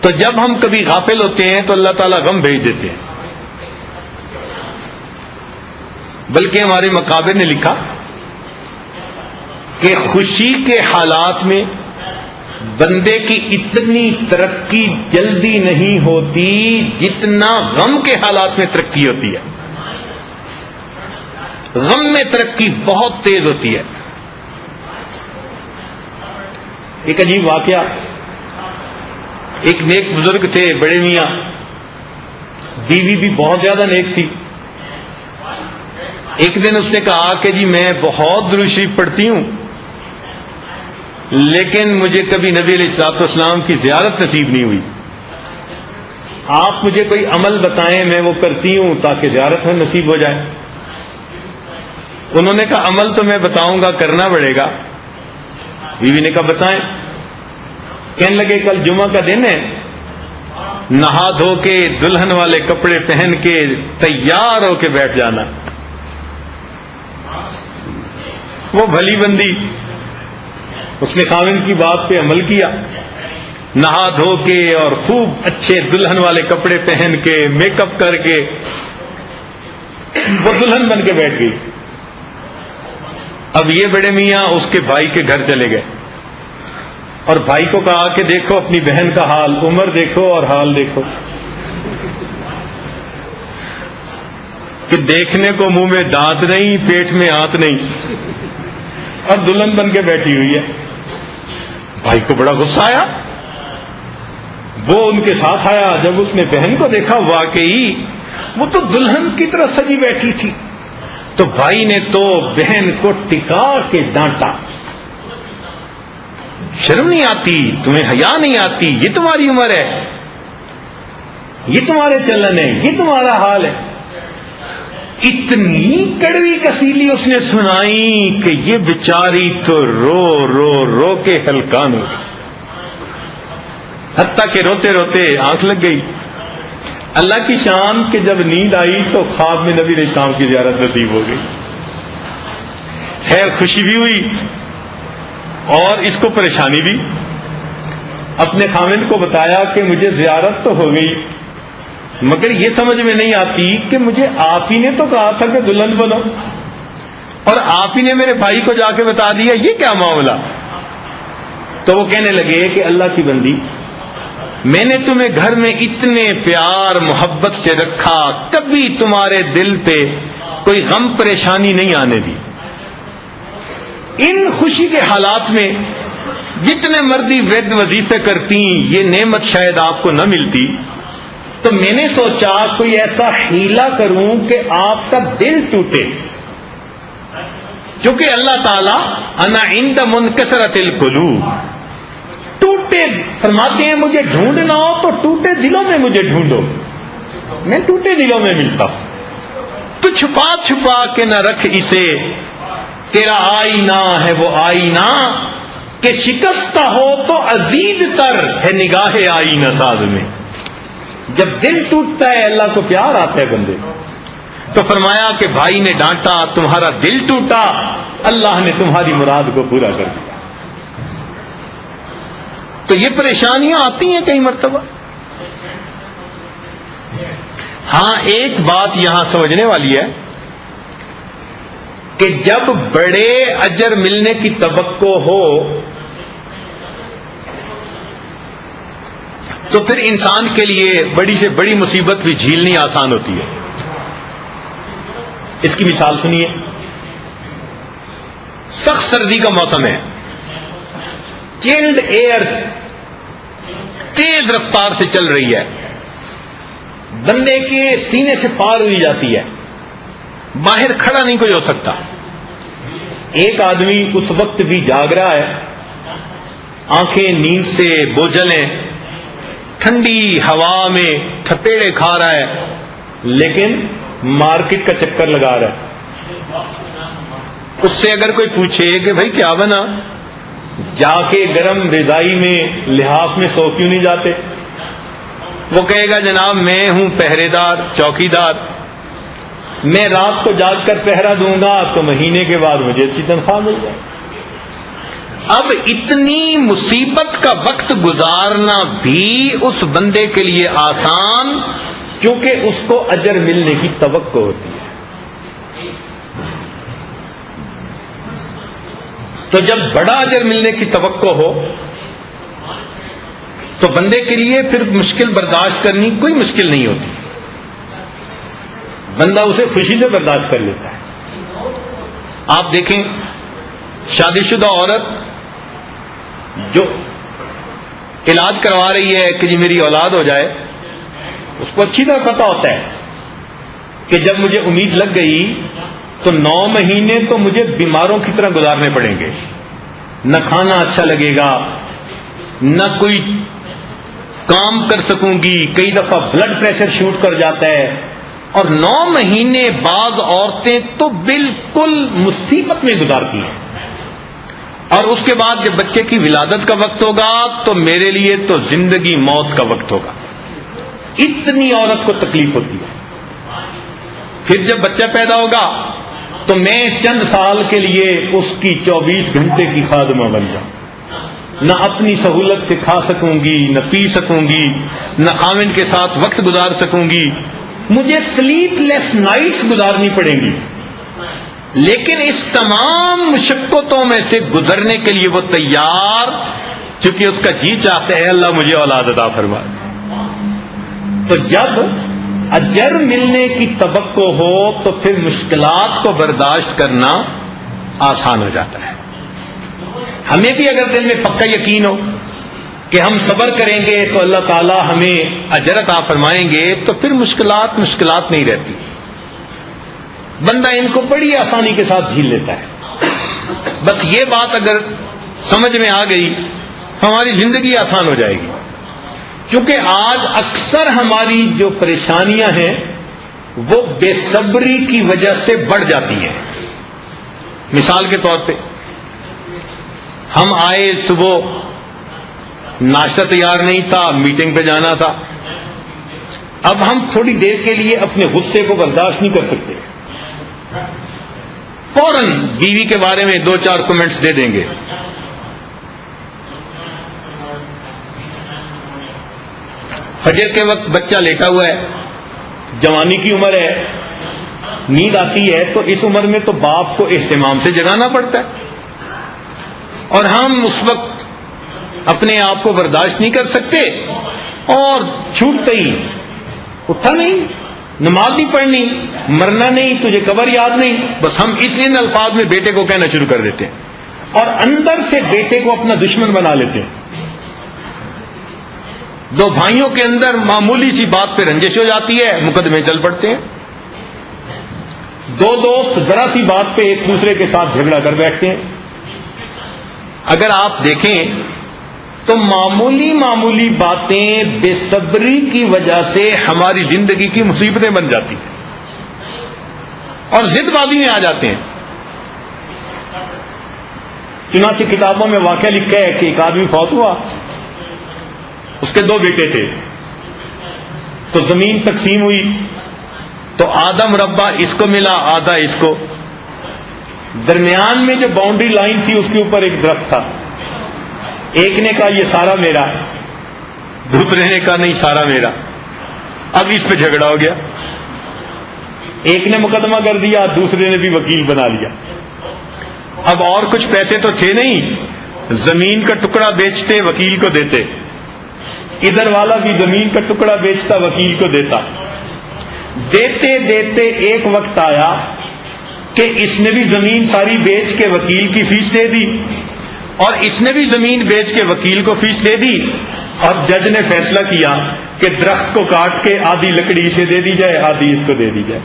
تو جب ہم کبھی غافل ہوتے ہیں تو اللہ تعالیٰ غم بھیج دیتے ہیں. بلکہ ہمارے مقابر نے لکھا کہ خوشی کے حالات میں بندے کی اتنی ترقی جلدی نہیں ہوتی جتنا غم کے حالات میں ترقی ہوتی ہے. غم میں ترقی بہت تیز ہوتی ہے. ایک عجیب واقعہ، ایک نیک بزرگ تھے بڑے میاں، بیوی بھی بہت زیادہ نیک تھی. ایک دن اس نے کہا کہ جی میں بہت درود شریف پڑھتی ہوں، لیکن مجھے کبھی نبی علیہ الصلوۃ والسلام کی زیارت نصیب نہیں ہوئی. آپ مجھے کوئی عمل بتائیں، میں وہ کرتی ہوں تاکہ زیارت میں نصیب ہو جائے. انہوں نے کہا عمل تو میں بتاؤں گا، کرنا پڑے گا. بیوی نے کہا بتائیں. کہنے لگے کل جمعہ کا دن ہے، نہا دھو کے دلہن والے کپڑے پہن کے تیار ہو کے بیٹھ جانا. وہ بھلی بندی، اس نے خاوند کی بات پہ عمل کیا، نہا دھو کے اور خوب اچھے دلہن والے کپڑے پہن کے میک اپ کر کے وہ دلہن بن کے بیٹھ گئی. اب یہ بڑے میاں اس کے بھائی کے گھر چلے گئے اور بھائی کو کہا کہ دیکھو اپنی بہن کا حال، عمر دیکھو اور حال دیکھو، کہ دیکھنے کو منہ میں دانت نہیں، پیٹ میں ہاتھ نہیں، اب دلہن بن کے بیٹھی ہوئی ہے. بھائی کو بڑا غصہ آیا، وہ ان کے ساتھ آیا. جب اس نے بہن کو دیکھا واقعی وہ تو دلہن کی طرح سجی بیٹھی تھی، تو بھائی نے تو بہن کو ٹکا کے ڈانٹا، شرم نہیں آتی تمہیں، حیا نہیں آتی، یہ تمہاری عمر ہے، یہ تمہارے چلن ہے، یہ تمہارا حال ہے. اتنی کڑوی کسیلی اس نے سنائی کہ یہ بیچاری تو رو رو رو کے ہلکان ہو گئی. حتیٰ کہ روتے روتے آنکھ لگ گئی. اللہ کی شان کہ جب نیند آئی تو خواب میں نبی علیہ السلام کی زیارت نصیب ہو گئی. خیر خوشی بھی ہوئی اور اس کو پریشانی بھی. اپنے خاوند کو بتایا کہ مجھے زیارت تو ہو گئی مگر یہ سمجھ میں نہیں آتی کہ مجھے آپ ہی نے تو کہا تھا کہ دلہن بنو اور آپ ہی نے میرے بھائی کو جا کے بتا دیا، یہ کیا معاملہ؟ تو وہ کہنے لگے کہ اللہ کی بندی، میں نے تمہیں گھر میں اتنے پیار محبت سے رکھا، کبھی تمہارے دل پہ کوئی غم پریشانی نہیں آنے دی. ان خوشی کے حالات میں جتنے مردی ورد وظیفے کرتی یہ نعمت شاید آپ کو نہ ملتی. تو میں نے سوچا کوئی ایسا حیلہ کروں کہ آپ کا دل ٹوٹے، کیونکہ اللہ تعالیٰ انا عند منکسرۃ القلوب، ٹوٹے فرماتے ہیں مجھے ڈھونڈنا ہو تو ٹوٹے دلوں میں مجھے ڈھونڈو، میں ٹوٹے دلوں میں ملتا ہوں. تو چھپا چھپا کے نہ رکھ اسے، تیرا آئینہ ہے وہ آئینہ کہ شکستہ ہو تو عزیز تر ہے نگاہ آئینہ ساز میں. جب دل ٹوٹتا ہے اللہ کو پیار آتا ہے بندے. تو فرمایا کہ بھائی نے ڈانٹا، تمہارا دل ٹوٹا، اللہ نے تمہاری مراد کو پورا کر دیا. تو یہ پریشانیاں آتی ہیں کئی مرتبہ. ہاں ایک بات یہاں سمجھنے والی ہے کہ جب بڑے اجر ملنے کی توقع ہو تو پھر انسان کے لیے بڑی سے بڑی مصیبت بھی جھیلنی آسان ہوتی ہے. اس کی مثال سنیے. سخت سردی کا موسم ہے، چلڈ ایئر تیز رفتار سے چل رہی ہے، بندے کے سینے سے پار ہوئی جاتی ہے، باہر کھڑا نہیں کوئی ہو سکتا. ایک آدمی اس وقت بھی جاگ رہا ہے، آنکھیں نیند سے بوجھل ہیں، ٹھنڈی ہوا میں تھپیڑے کھا رہا ہے، لیکن مارکیٹ کا چکر لگا رہا ہے. اس سے اگر کوئی پوچھے کہ بھائی کیا بنا، جا کے گرم رضائی میں لحاف میں سو کیوں نہیں جاتے؟ وہ کہے گا جناب میں ہوں پہرے دار، چوکی دار، میں رات کو جاگ کر پہرا دوں گا تو مہینے کے بعد مجھے اچھی تنخواہ مل جائے. اب اتنی مصیبت کا وقت گزارنا بھی اس بندے کے لیے آسان، کیونکہ اس کو اجر ملنے کی توقع ہوتی ہے. تو جب بڑا اجر ملنے کی توقع ہو تو بندے کے لیے پھر مشکل برداشت کرنی کوئی مشکل نہیں ہوتی، بندہ اسے خوشی سے برداشت کر لیتا ہے. آپ دیکھیں شادی شدہ عورت جو علاج کروا رہی ہے کہ جی میری اولاد ہو جائے، اس کو اچھی طرح پتہ ہوتا ہے کہ جب مجھے امید لگ گئی تو 9 مہینے تو مجھے بیماروں کی طرح گزارنے پڑیں گے، نہ کھانا اچھا لگے گا، نہ کوئی کام کر سکوں گی، کئی دفعہ بلڈ پریشر شوٹ کر جاتا ہے. اور 9 مہینے بعض عورتیں تو بالکل مصیبت میں گزارتی ہیں. اور اس کے بعد جب بچے کی ولادت کا وقت ہوگا تو میرے لیے تو زندگی موت کا وقت ہوگا. اتنی عورت کو تکلیف ہوتی ہے. پھر جب بچہ پیدا ہوگا تو میں چند سال کے لیے اس کی 24 گھنٹے کی خادمہ بن جاؤں، نہ اپنی سہولت سے کھا سکوں گی، نہ پی سکوں گی، نہ خاوند کے ساتھ وقت گزار سکوں گی، مجھے سلیپ لیس نائٹس گزارنی پڑیں گی. لیکن اس تمام مشقتوں میں سے گزرنے کے لیے وہ تیار، کیونکہ اس کا جی چاہتے ہیں اللہ مجھے اولاد عطا فرما. تو جب اجر ملنے کی توقع ہو تو پھر مشکلات کو برداشت کرنا آسان ہو جاتا ہے. ہمیں بھی اگر دل میں پکا یقین ہو کہ ہم صبر کریں گے تو اللہ تعالیٰ ہمیں اجر عطا فرمائیں گے تو پھر مشکلات نہیں رہتی. بندہ ان کو بڑی آسانی کے ساتھ جھیل لیتا ہے. بس یہ بات اگر سمجھ میں آ گئی ہماری زندگی آسان ہو جائے گی. کیونکہ آج اکثر ہماری جو پریشانیاں ہیں وہ بے صبری کی وجہ سے بڑھ جاتی ہیں. مثال کے طور پہ ہم آئے صبح ناشتہ تیار نہیں تھا، میٹنگ پہ جانا تھا. اب ہم تھوڑی دیر کے لیے اپنے غصے کو برداشت نہیں کر سکتے، فوراً بیوی کے بارے میں 2-4 کمنٹس دے دیں گے. فجر کے وقت بچہ لیٹا ہوا ہے، جوانی کی عمر ہے، نیند آتی ہے، تو اس عمر میں تو باپ کو اہتمام سے جگانا پڑتا ہے، اور ہم اس وقت اپنے آپ کو برداشت نہیں کر سکتے اور چھوٹتے ہی اٹھا نہیں، نماز نہیں پڑھنی، مرنا نہیں، تجھے قبر یاد نہیں، بس ہم اس ان الفاظ میں بیٹے کو کہنا شروع کر دیتے ہیں اور اندر سے بیٹے کو اپنا دشمن بنا لیتے ہیں. دو بھائیوں کے اندر معمولی سی بات پہ رنجش ہو جاتی ہے، مقدمے چل پڑتے ہیں. دو دوست ذرا سی بات پہ ایک دوسرے کے ساتھ جھگڑا کر بیٹھتے ہیں. اگر آپ دیکھیں تو معمولی باتیں بے صبری کی وجہ سے ہماری زندگی کی مصیبتیں بن جاتی ہیں اور ضد بازی میں آ جاتے ہیں. چنانچہ کتابوں میں واقعہ لکھا ہے کہ ایک آدمی فوت ہوا، اس کے 2 بیٹے تھے، تو زمین تقسیم ہوئی تو آدھا مربع اس کو ملا، آدھا اس کو. درمیان میں جو باؤنڈری لائن تھی اس کے اوپر ایک درخت تھا. ایک نے کہا یہ سارا میرا، دوسرے نے کہا نہیں سارا میرا. اب اس پہ جھگڑا ہو گیا، ایک نے مقدمہ کر دیا، دوسرے نے بھی وکیل بنا لیا. اب اور کچھ پیسے تو تھے نہیں، زمین کا ٹکڑا بیچتے وکیل کو دیتے، ادھر والا بھی زمین کا ٹکڑا بیچتا وکیل کو دیتا. دیتے دیتے ایک وقت آیا کہ اس نے بھی زمین ساری بیچ کے وکیل کی فیس دے دی اور اس نے بھی زمین بیچ کے وکیل کو فیس دے دی، اور جج نے فیصلہ کیا کہ درخت کو کاٹ کے آدھی لکڑی اسے دے دی جائے، آدھی اس کو دے دی جائے.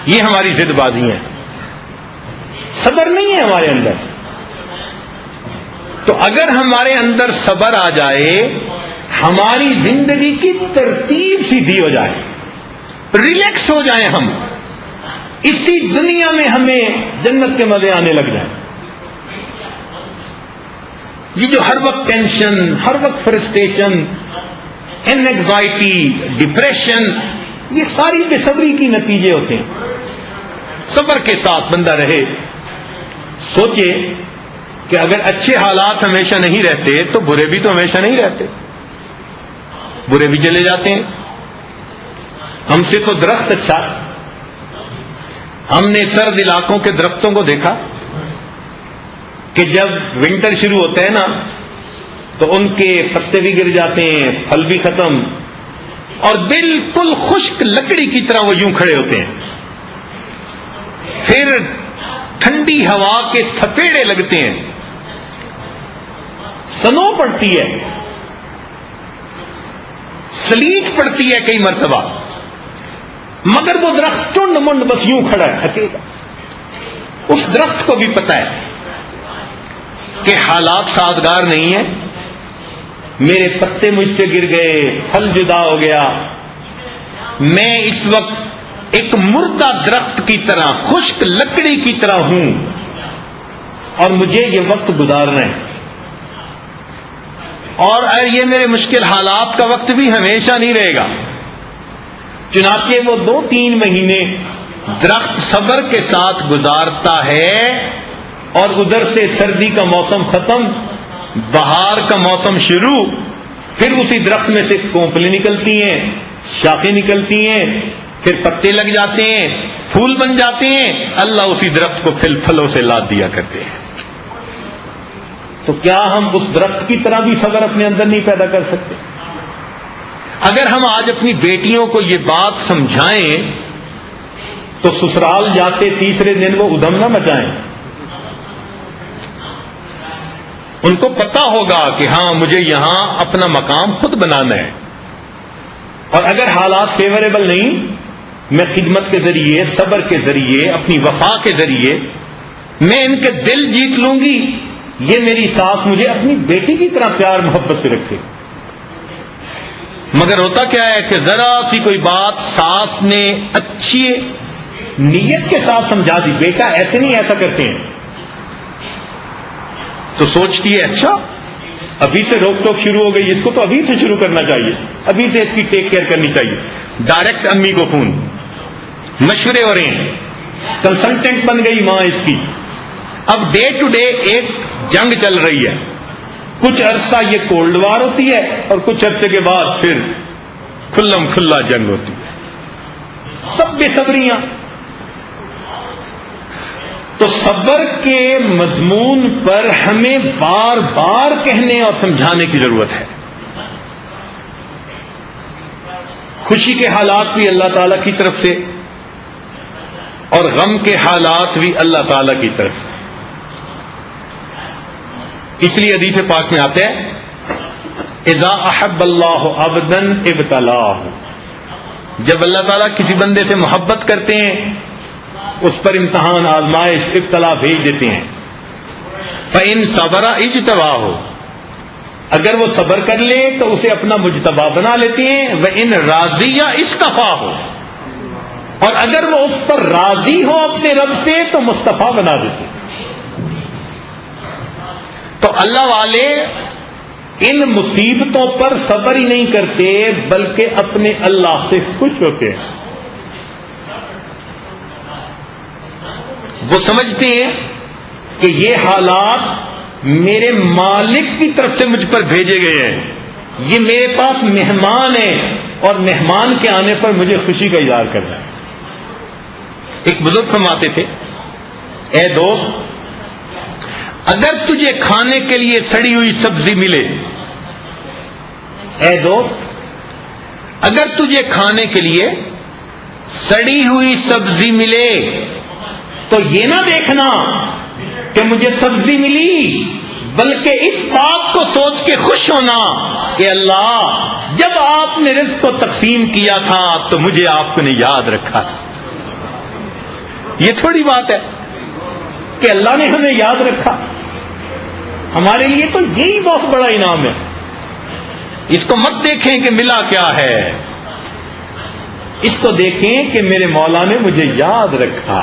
یہ ہماری ضد بازی ہیں، صبر نہیں ہے ہمارے اندر. تو اگر ہمارے اندر صبر آ جائے، ہماری زندگی کی ترتیب سیدھی ہو جائے، ریلیکس ہو جائیں، ہم اسی دنیا میں ہمیں جنت کے مزے آنے لگ جائیں. یہ جو ہر وقت ٹینشن، ہر وقت فرسٹریشن، اینگزائٹی، ڈپریشن، یہ ساری بے صبری کی نتیجے ہوتے ہیں. صبر کے ساتھ بندہ رہے، سوچے کہ اگر اچھے حالات ہمیشہ نہیں رہتے تو برے بھی تو ہمیشہ نہیں رہتے، برے بھی چلے جاتے ہیں. ہم سے تو درخت اچھا، ہم نے سرد علاقوں کے درختوں کو دیکھا کہ جب ونٹر شروع ہوتا ہے نا تو ان کے پتے بھی گر جاتے ہیں، پھل بھی ختم، اور بالکل خشک لکڑی کی طرح وہ یوں کھڑے ہوتے ہیں. پھر ٹھنڈی ہوا کے تھپیڑے لگتے ہیں، سنو پڑتی ہے، سلیٹ پڑتی ہے کئی مرتبہ، مگر وہ درخت چنڈ منڈ بس یوں کھڑا ہے اکیلا. اس درخت کو بھی پتا ہے کہ حالات سازگار نہیں ہیں، میرے پتے مجھ سے گر گئے، پھل جدا ہو گیا، میں اس وقت ایک مردہ درخت کی طرح، خشک لکڑی کی طرح ہوں اور مجھے یہ وقت گزارنا ہے. اور یہ میرے مشکل حالات کا وقت بھی ہمیشہ نہیں رہے گا. چنانچہ وہ 2-3 مہینے درخت صبر کے ساتھ گزارتا ہے، اور ادھر سے سردی کا موسم ختم، بہار کا موسم شروع، پھر اسی درخت میں سے کونپلیں نکلتی ہیں، شاخیں نکلتی ہیں، پھر پتے لگ جاتے ہیں، پھول بن جاتے ہیں. اللہ اسی درخت کو پھلوں سے لاد دیا کرتے ہیں. تو کیا ہم اس درخت کی طرح بھی صبر اپنے اندر نہیں پیدا کر سکتے؟ اگر ہم آج اپنی بیٹیوں کو یہ بات سمجھائیں تو سسرال جاتے تیسرے دن وہ ادھم نہ مچائیں. ان کو پتا ہوگا کہ ہاں مجھے یہاں اپنا مقام خود بنانا ہے، اور اگر حالات فیوریبل نہیں، میں خدمت کے ذریعے، صبر کے ذریعے، اپنی وفا کے ذریعے میں ان کے دل جیت لوں گی. یہ میری ساس مجھے اپنی بیٹی کی طرح پیار محبت سے رکھے. مگر ہوتا کیا ہے کہ ذرا سی کوئی بات ساس نے اچھی نیت کے ساتھ سمجھا دی، بیٹا ایسے نہیں، ایسا کرتے ہیں، تو سوچتی ہے اچھا ابھی سے روک ٹوک شروع ہو گئی، اس کو تو ابھی سے شروع کرنا چاہیے، ابھی سے اس کی ٹیک کیئر کرنی چاہیے. ڈائریکٹ امی کو فون، مشورے ہو رہے ہیں، کنسلٹنٹ بن گئی ماں اس کی. اب ڈے ٹو ڈے ایک جنگ چل رہی ہے، کچھ عرصہ یہ کولڈ وار ہوتی ہے اور کچھ عرصے کے بعد پھر کھلم کھلا جنگ ہوتی ہے، سب بے صبریاں. تو صبر کے مضمون پر ہمیں بار بار کہنے اور سمجھانے کی ضرورت ہے. خوشی کے حالات بھی اللہ تعالی کی طرف سے اور غم کے حالات بھی اللہ تعالی کی طرف سے. اس لیے حدیث پاک میں آتے ہیں اذا احب اللہ عبدا ابتلاہ، جب اللہ تعالیٰ کسی بندے سے محبت کرتے ہیں اس پر امتحان، آزمائش، ابتلا بھیج دیتے ہیں. فإن صبر اجتباہ، اگر وہ صبر کر لے تو اسے اپنا مجتبی بنا لیتے ہیں. وإن راضی اصطفاہ، اور اگر وہ اس پر راضی ہو اپنے رب سے تو مصطفیٰ بنا دیتے ہیں. تو اللہ والے ان مصیبتوں پر صبر ہی نہیں کرتے بلکہ اپنے اللہ سے خوش ہوتے ہیں. وہ سمجھتے ہیں کہ یہ حالات میرے مالک کی طرف سے مجھ پر بھیجے گئے ہیں، یہ میرے پاس مہمان ہیں اور مہمان کے آنے پر مجھے خوشی کا اظہار کرنا ہے. ایک بزرگ فرماتے تھے اے دوست، اگر تجھے کھانے کے لیے سڑی ہوئی سبزی ملے، اے دوست اگر تجھے کھانے کے لیے سڑی ہوئی سبزی ملے تو یہ نہ دیکھنا کہ مجھے سبزی ملی، بلکہ اس بات کو سوچ کے خوش ہونا کہ اللہ جب آپ نے رزق کو تقسیم کیا تھا تو مجھے آپ نے یاد رکھا تھا. یہ تھوڑی بات ہے کہ اللہ نے ہمیں یاد رکھا، ہمارے لیے تو یہی بہت بڑا انعام ہے. اس کو مت دیکھیں کہ ملا کیا ہے، اس کو دیکھیں کہ میرے مولا نے مجھے یاد رکھا.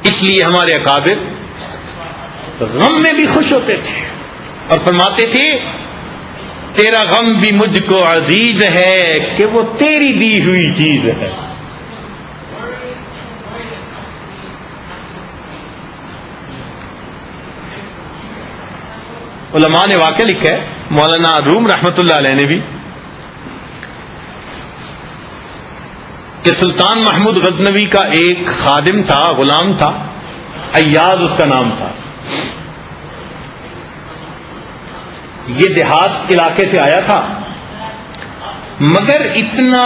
اس لیے ہمارے اکابر غم میں بھی خوش ہوتے تھے اور فرماتے تھے تیرا غم بھی مجھ کو عزیز ہے کہ وہ تیری دی ہوئی چیز ہے. علماء نے واقعہ لکھا ہے، مولانا روم رحمت اللہ علیہ نے بھی، کہ سلطان محمود غزنوی کا ایک خادم تھا، غلام تھا، ایاز اس کا نام تھا. یہ دیہات علاقے سے آیا تھا، مگر اتنا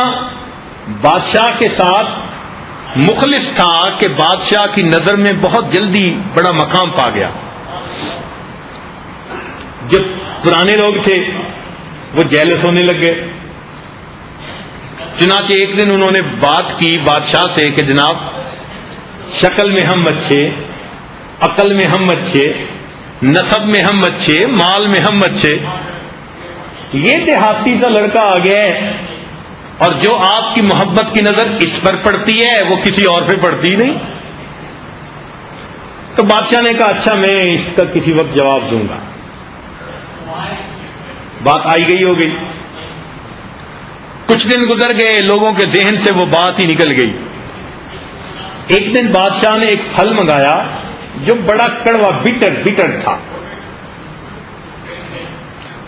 بادشاہ کے ساتھ مخلص تھا کہ بادشاہ کی نظر میں بہت جلدی بڑا مقام پا گیا. جو پرانے لوگ تھے وہ جیلس ہونے لگے. چنانچہ ایک دن انہوں نے بات کی بادشاہ سے کہ جناب شکل میں ہم اچھے، عقل میں ہم اچھے، نسب میں ہم اچھے، مال میں ہم اچھے، یہ دیہاتی سا لڑکا آ گیا ہے اور جو آپ کی محبت کی نظر اس پر پڑتی ہے وہ کسی اور پہ پڑتی نہیں. تو بادشاہ نے کہا اچھا میں اس کا کسی وقت جواب دوں گا. بات آئی گئی ہو گئی، کچھ دن گزر گئے، لوگوں کے ذہن سے وہ بات ہی نکل گئی. ایک دن بادشاہ نے ایک پھل منگایا جو بڑا کڑوا بٹر تھا.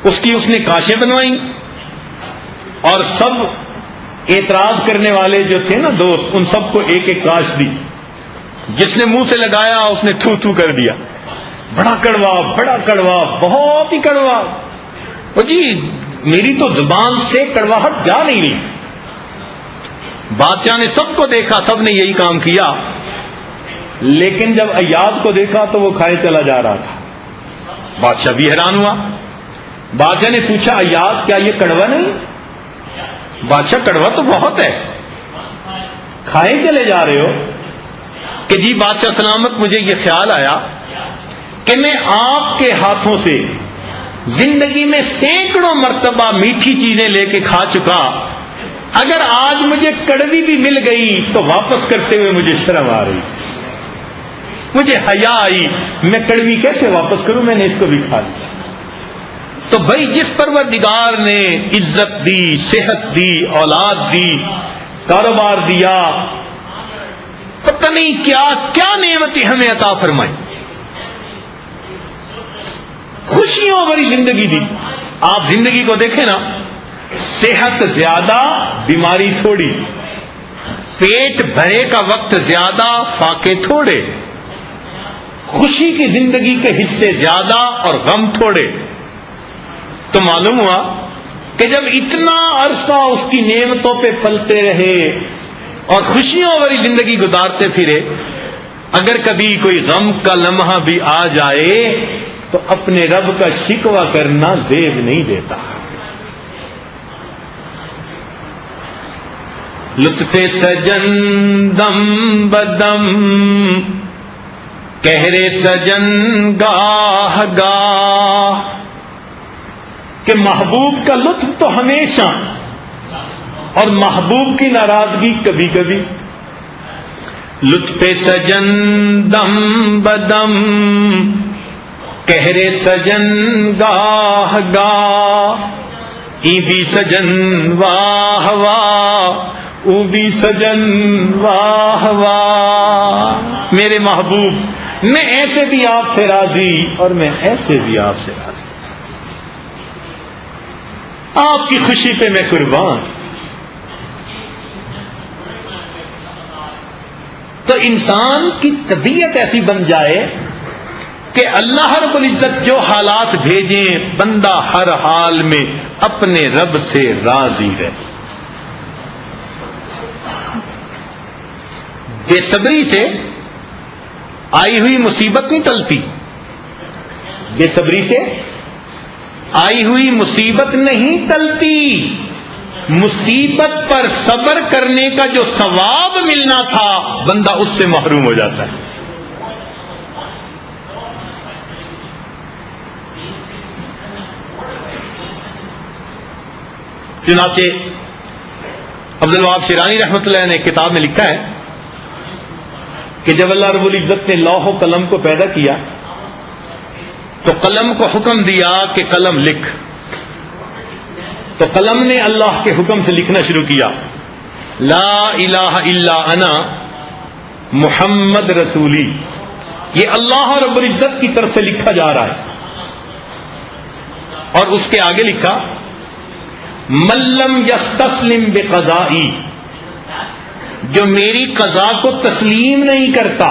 اس نے کاشیں بنوائیں اور سب اعتراض کرنے والے جو تھے نا دوست، ان سب کو ایک ایک کاش دی. جس نے منہ سے لگایا اس نے تھو تھو کر دیا. بڑا کڑوا، بہت ہی کڑوا. وہ جی میری تو زبان سے کڑواہٹ جا نہیں رہی. بادشاہ نے سب کو دیکھا، سب نے یہی کام کیا، لیکن جب ایاز کو دیکھا تو وہ کھائے چلا جا رہا تھا. بادشاہ بھی حیران ہوا. بادشاہ نے پوچھا ایاز کیا یہ کڑوا نہیں؟ بادشاہ کڑوا تو بہت ہے، کھائے چلے جا رہے ہو. کہ جی بادشاہ سلامت، مجھے یہ خیال آیا کہ میں آپ کے ہاتھوں سے زندگی میں سینکڑوں مرتبہ میٹھی چیزیں لے کے کھا چکا، اگر آج مجھے کڑوی بھی مل گئی تو واپس کرتے ہوئے مجھے شرم آ رہی. مجھے حیا آئی، میں کڑوی کیسے واپس کروں، میں نے اس کو بھی کھا لیا۔ تو بھائی جس پروردگار نے عزت دی، صحت دی، اولاد دی، کاروبار دیا، پتہ نہیں کیا کیا نعمتیں ہمیں عطا فرمائی، خوشیوں بھری زندگی دی۔ آپ زندگی کو دیکھیں نا، صحت زیادہ، بیماری تھوڑی، پیٹ بھرے کا وقت زیادہ، فاقے تھوڑے، خوشی کی زندگی کے حصے زیادہ اور غم تھوڑے۔ تو معلوم ہوا کہ جب اتنا عرصہ اس کی نعمتوں پہ پلتے رہے اور خوشیوں والی زندگی گزارتے پھرے، اگر کبھی کوئی غم کا لمحہ بھی آ جائے تو اپنے رب کا شکوہ کرنا زیب نہیں دیتا۔ لطف سجن دم بدم، کہر سجن گاہ گاہ، کہ محبوب کا لطف تو ہمیشہ اور محبوب کی ناراضگی کبھی کبھی۔ لطف سجن دم بدم، کہر سجن گاہ گاہ، ای بھی سجن واہ واہ، او بھی سجن واہ واہ۔ میرے محبوب، میں ایسے بھی آپ سے راضی اور میں ایسے بھی آپ سے راضی، آپ کی خوشی پہ میں قربان۔ تو انسان کی طبیعت ایسی بن جائے کہ اللہ رب العزت جو حالات بھیجیں، بندہ ہر حال میں اپنے رب سے راضی رہے۔ بے صبری سے آئی ہوئی مصیبت نہیں ٹلتی، بے صبری سے آئی ہوئی مصیبت نہیں ٹلتی، مصیبت پر صبر کرنے کا جو ثواب ملنا تھا بندہ اس سے محروم ہو جاتا ہے۔ چنانچہ عبدالوہاب شیرانی رحمۃ اللہ نے کتاب میں لکھا ہے کہ جب اللہ رب العزت نے لوح و قلم کو پیدا کیا تو قلم کو حکم دیا کہ قلم لکھ، تو قلم نے اللہ کے حکم سے لکھنا شروع کیا، لا الہ الا انا محمد رسولی۔ یہ اللہ رب العزت کی طرف سے لکھا جا رہا ہے، اور اس کے آگے لکھا من لم یستسلم بقضائی، جو میری قضا کو تسلیم نہیں کرتا،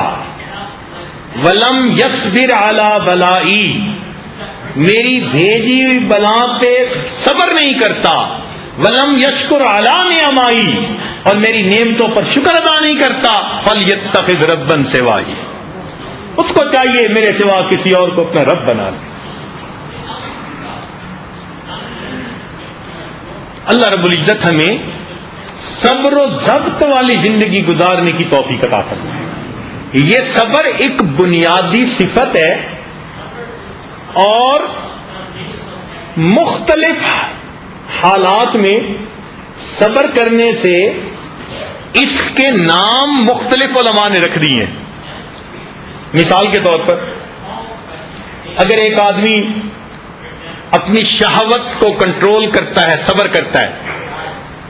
ولم یصبر علی بلائی، میری بھیجی ہوئی بلا پہ صبر نہیں کرتا، ولم یشکر علی نعمائی، اور میری نعمتوں پر شکر ادا نہیں کرتا، فلیتخذ ربا سوائی، اس کو چاہیے میرے سوا کسی اور کو اپنا رب بنا لے۔ اللہ رب العزت ہمیں صبر و ضبط والی زندگی گزارنے کی توفیق عطا فرمائے۔ یہ صبر ایک بنیادی صفت ہے، اور مختلف حالات میں صبر کرنے سے اس کے نام مختلف علماء نے رکھ دیے ہیں۔ مثال کے طور پر اگر ایک آدمی اپنی شہوت کو کنٹرول کرتا ہے، صبر کرتا ہے،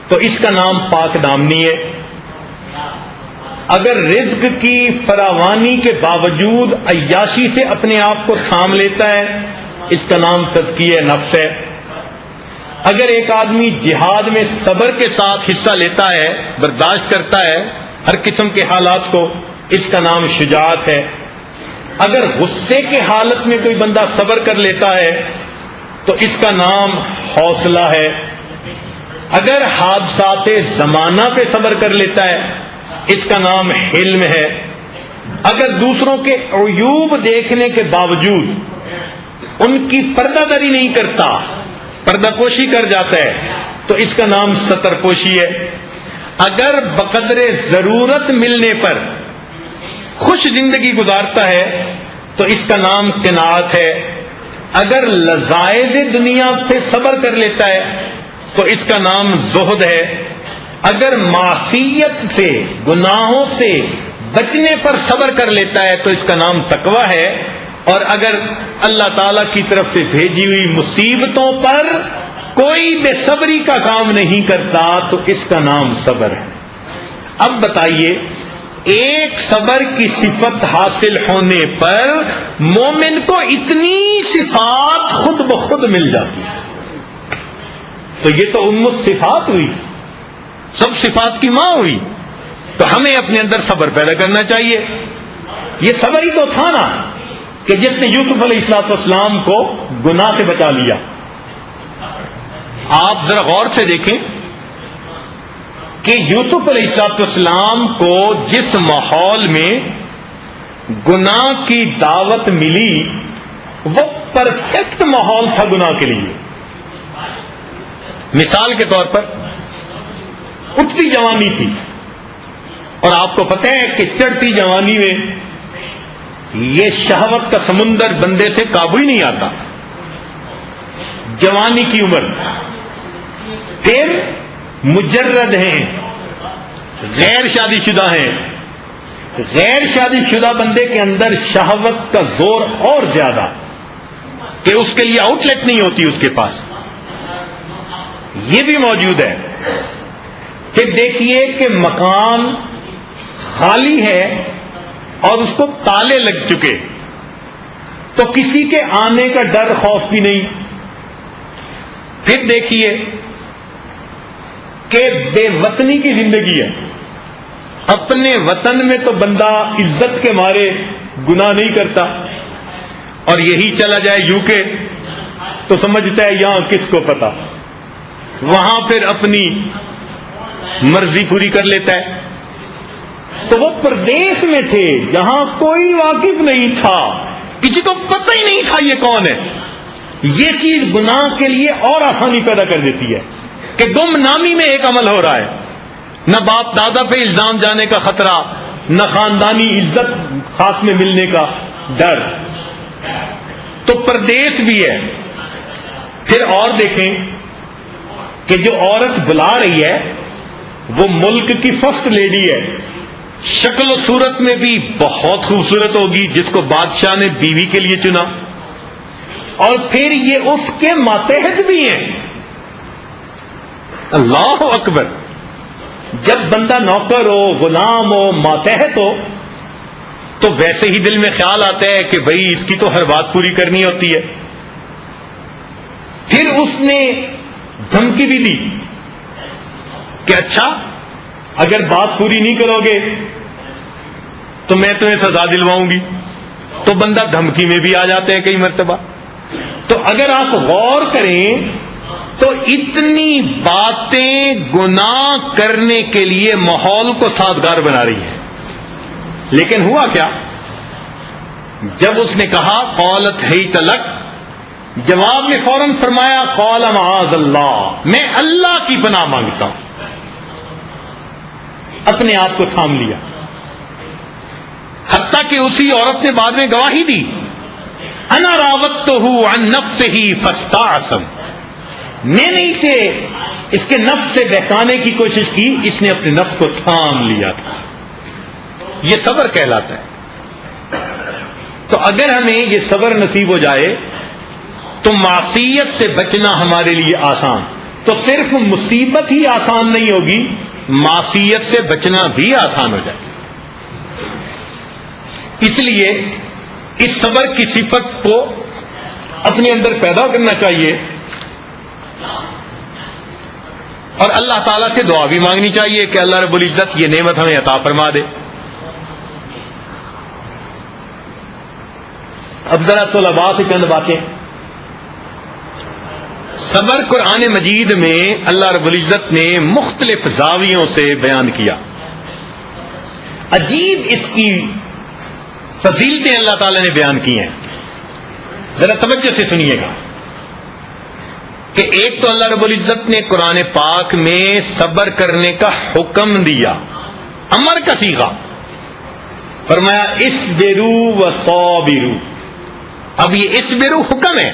تو اس کا نام پاک دامنی ہے۔ اگر رزق کی فراوانی کے باوجود عیاشی سے اپنے آپ کو تھام لیتا ہے، اس کا نام تزکیہ نفس ہے۔ اگر ایک آدمی جہاد میں صبر کے ساتھ حصہ لیتا ہے، برداشت کرتا ہے ہر قسم کے حالات کو، اس کا نام شجاعت ہے۔ اگر غصے کے حالت میں کوئی بندہ صبر کر لیتا ہے تو اس کا نام حوصلہ ہے۔ اگر حادثات زمانہ پہ صبر کر لیتا ہے، اس کا نام حلم ہے۔ اگر دوسروں کے عیوب دیکھنے کے باوجود ان کی پردہ داری نہیں کرتا، پردہ پوشی کر جاتا ہے، تو اس کا نام ستر پوشی ہے۔ اگر بقدر ضرورت ملنے پر خوش زندگی گزارتا ہے تو اس کا نام قناعت ہے۔ اگر لذائذ دنیا پہ صبر کر لیتا ہے تو اس کا نام زہد ہے۔ اگر معصیت سے، گناہوں سے بچنے پر صبر کر لیتا ہے تو اس کا نام تقوی ہے، اور اگر اللہ تعالی کی طرف سے بھیجی ہوئی مصیبتوں پر کوئی بے صبری کا کام نہیں کرتا تو اس کا نام صبر ہے۔ اب بتائیے، ایک صبر کی صفت حاصل ہونے پر مومن کو اتنی صفات خود بخود مل جاتی ہے، تو یہ تو ام الصفات ہوئی، سب صفات کی ماں ہوئی۔ تو ہمیں اپنے اندر صبر پیدا کرنا چاہیے۔ یہ صبر ہی تو تھا نا کہ جس نے یوسف علیہ السلام کو گناہ سے بچا لیا۔ آپ ذرا غور سے دیکھیں کہ یوسف علیہ السلام کو جس ماحول میں گناہ کی دعوت ملی وہ پرفیکٹ ماحول تھا گناہ کے لیے۔ مثال کے طور پر اٹھتی جوانی تھی، اور آپ کو پتہ ہے کہ چڑھتی جوانی میں یہ شہوت کا سمندر بندے سے قابو ہی نہیں آتا۔ جوانی کی عمر، پھر مجرد ہیں، غیر شادی شدہ ہیں۔ غیر شادی شدہ بندے کے اندر شہوت کا زور اور زیادہ کہ اس کے لیے آؤٹ لیٹ نہیں ہوتی اس کے پاس، یہ بھی موجود ہے۔ پھر دیکھیے کہ مکان خالی ہے اور اس کو تالے لگ چکے، تو کسی کے آنے کا ڈر خوف بھی نہیں۔ پھر دیکھیے کہ بے وطنی کی زندگی ہے، اپنے وطن میں تو بندہ عزت کے مارے گناہ نہیں کرتا، اور یہی چلا جائے یو کے تو سمجھتا ہے یہاں کس کو پتا، وہاں پھر اپنی مرضی پوری کر لیتا ہے۔ تو وہ پردیس میں تھے جہاں کوئی واقف نہیں تھا، کسی کو پتہ ہی نہیں تھا یہ کون ہے۔ یہ چیز گناہ کے لیے اور آسانی پیدا کر دیتی ہے کہ گم نامی میں ایک عمل ہو رہا ہے، نہ باپ دادا پہ الزام جانے کا خطرہ، نہ خاندانی عزت خاک میں ملنے کا ڈر، تو پردیس بھی ہے۔ پھر اور دیکھیں کہ جو عورت بلا رہی ہے وہ ملک کی فرسٹ لیڈی ہے، شکل و صورت میں بھی بہت خوبصورت ہوگی، جس کو بادشاہ نے بیوی کے لیے چنا، اور پھر یہ اس کے ماتحت بھی ہیں۔ اللہ اکبر! جب بندہ نوکر ہو، غلام ہو، ماتحت ہو تو ویسے ہی دل میں خیال آتا ہے کہ بھئی اس کی تو ہر بات پوری کرنی ہوتی ہے۔ پھر اس نے دھمکی بھی دی کہ اچھا اگر بات پوری نہیں کرو گے تو میں تمہیں سزا دلواؤں گی، تو بندہ دھمکی میں بھی آ جاتے ہیں کئی مرتبہ۔ تو اگر آپ غور کریں تو اتنی باتیں گناہ کرنے کے لیے ماحول کو سازگار بنا رہی ہیں، لیکن ہوا کیا؟ جب اس نے کہا قالت حیت لک، جواب میں فوراً فرمایا قال معاذ اللہ، میں اللہ کی پناہ مانگتا ہوں، اپنے آپ کو تھام لیا۔ حتیٰ کہ اسی عورت نے بعد میں گواہی دی، انا راودتہ عن نفسہ فاستعصم، میں نے اسے اس کے نفس سے بہکانے کی کوشش کی، اس نے اپنے نفس کو تھام لیا تھا۔ یہ صبر کہلاتا ہے۔ تو اگر ہمیں یہ صبر نصیب ہو جائے تو معصیت سے بچنا ہمارے لیے آسان، تو صرف مصیبت ہی آسان نہیں ہوگی، معصیت سے بچنا بھی آسان ہو جائے۔ اس لیے اس صبر کی صفت کو اپنے اندر پیدا کرنا چاہیے، اور اللہ تعالیٰ سے دعا بھی مانگنی چاہیے کہ اللہ رب العزت یہ نعمت ہمیں عطا فرما دے۔ اب ذرا طلباء سے چند باتیں۔ صبر قرآن مجید میں اللہ رب العزت نے مختلف زاویوں سے بیان کیا، عجیب اس کی فضیلتیں اللہ تعالیٰ نے بیان کی ہیں، ذرا توجہ سے سنیے گا کہ ایک تو اللہ رب العزت نے قرآن پاک میں صبر کرنے کا حکم دیا، امر کا صیغہ، فرمایا اصبروا وصابروا۔ اب یہ اصبروا حکم ہے،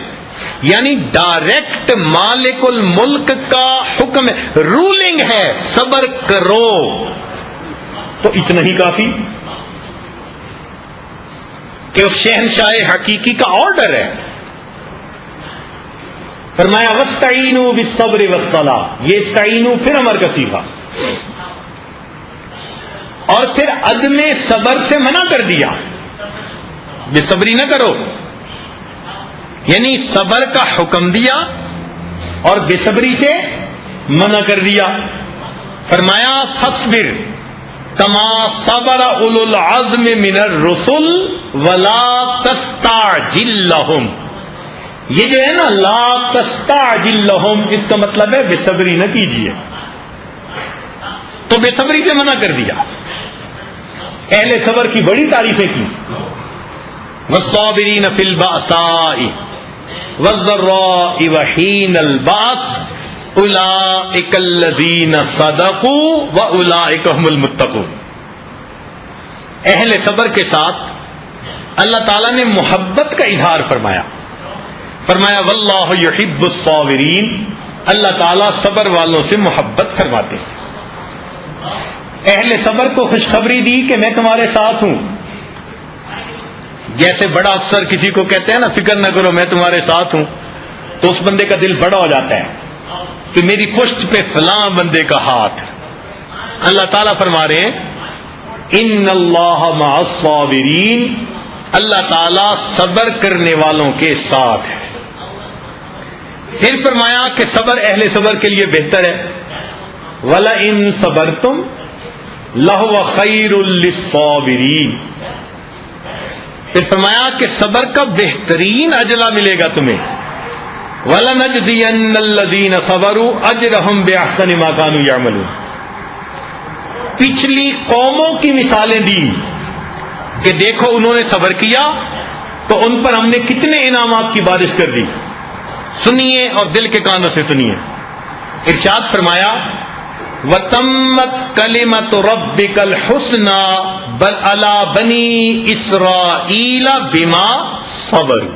یعنی ڈائریکٹ مالک الملک کا حکم ہے، رولنگ ہے، صبر کرو، تو اتنا ہی کافی۔ کہ اس شہنشاہ حقیقی کا آرڈر ہے. فرمایا وَاسْتَعِینُوا بِالصَّبْرِ وَالصَّلَاةِ، یہ استعینوا پھر امر کا صیغہ، اور پھر عدم صبر سے منع کر دیا، بے صبری نہ کرو، یعنی صبر کا حکم دیا اور بے صبری سے منع کر دیا. فرمایا فاصبر کما صبر اولو العزم من الرسل ولا تستعجل لهم. یہ جو ہے نا لا تستعجل لهم، اس کا مطلب ہے بے صبری نہ کیجیے، تو بے صبری سے منع کر دیا. اہل صبر کی بڑی تعریفیں کی، والصابرین فی البأساء والضراء وحین الباس اولئک الذین صدقوا واولئک هم المتقون. اہل صبر کے ساتھ اللہ تعالیٰ نے محبت کا اظہار فرمایا. فرمایا واللہ یحب الصابرین، اللہ تعالیٰ صبر والوں سے محبت فرماتے ہیں. اہل صبر کو خوشخبری دی کہ میں تمہارے ساتھ ہوں. جیسے بڑا افسر کسی کو کہتے ہیں نا فکر نہ کرو میں تمہارے ساتھ ہوں، تو اس بندے کا دل بڑا ہو جاتا ہے کہ میری پشت پہ فلاں بندے کا ہاتھ. اللہ تعالیٰ فرما رہے ہیں ان اللہ مع الصابرین، اللہ تعالیٰ صبر کرنے والوں کے ساتھ ہے. پھر فرمایا کہ صبر اہل صبر کے لیے بہتر ہے. وَلَئِن صَبَرْتُمْ لَهُوَ خَيْرٌ لِلصَّابِرِينَ. پھر فرمایا کہ صبر کا بہترین اجرا ملے گا تمہیں. وَلَنَجْزِيَنَّ الَّذِينَ صَبَرُوا أَجْرَهُمْ بِأَحْسَنِ مَا كَانُوا يَعْمَلُونَ. پچھلی قوموں کی مثالیں دی کہ دیکھو انہوں نے صبر کیا تو ان پر ہم نے کتنے انعامات کی بارش کر دی. سنیے اور دل کے کانوں سے سنیے. ارشاد فرمایا وَتَمَّتْ كَلِمَةُ رَبِّكَ الْحُسْنَى بَلْ عَلَى بَنِي إِسْرَائِيلَ بِمَا صَبَرُوا.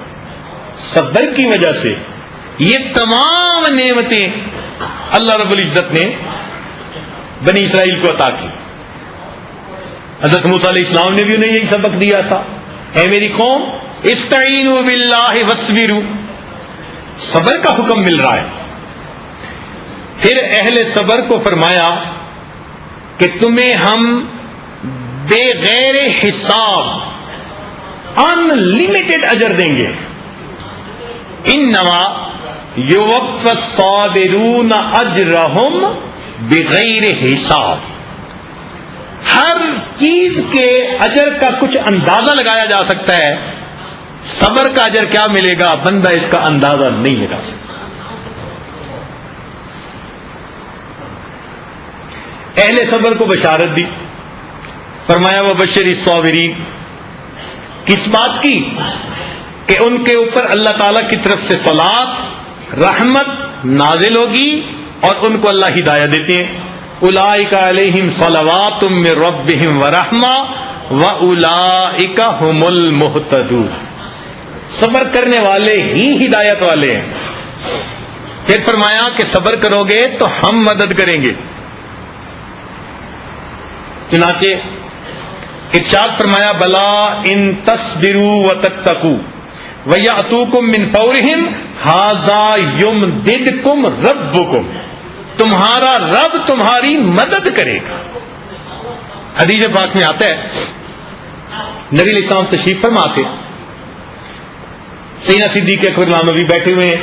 صبر کی وجہ سے یہ تمام نعمتیں اللہ رب العزت نے بنی اسرائیل کو عطا کی. حضرت موسیٰ علیہ السلام نے بھی انہیں یہی سبق دیا تھا، اے میری قوم استعینوا باللہ واصبروا. صبر کا حکم مل رہا ہے. پھر اہل صبر کو فرمایا کہ تمہیں ہم بغیر حساب ان لمیٹڈ اجر دیں گے. انما یوفی الصابرون اجرہم بغیر حساب. ہر چیز کے اجر کا کچھ اندازہ لگایا جا سکتا ہے، صبر کا اجر کیا ملے گا بندہ اس کا اندازہ نہیں لگا سکتا. اہل صبر کو بشارت دی. فرمایا وبشر الصابرین. کس بات کی؟ کہ ان کے اوپر اللہ تعالیٰ کی طرف سے صلاۃ رحمت نازل ہوگی اور ان کو اللہ ہدایت دیتے ہیں. اولئک علیہم صلوات من ربہم ورحمہ واولئک هم المہتدون. صبر کرنے والے ہی ہدایت والے ہیں. پھر فرمایا کہ صبر کرو گے تو ہم مدد کریں گے. چنانچہ ارشاد فرمایا بلا ان تصبروا وتتقوا وَيَأْتُوكُم مِّن فَوْرِهِمْ هَٰذَا يُمْدِدْكُمْ رَبُّكُمْ. تمہارا رب تمہاری مدد کرے گا. حدیث پاک میں آتا ہے نبی علیہ السلام تشریف فرما تھے، سیدنا صدیق اکبر رضی اللہ عنہ بھی بیٹھے ہوئے ہیں.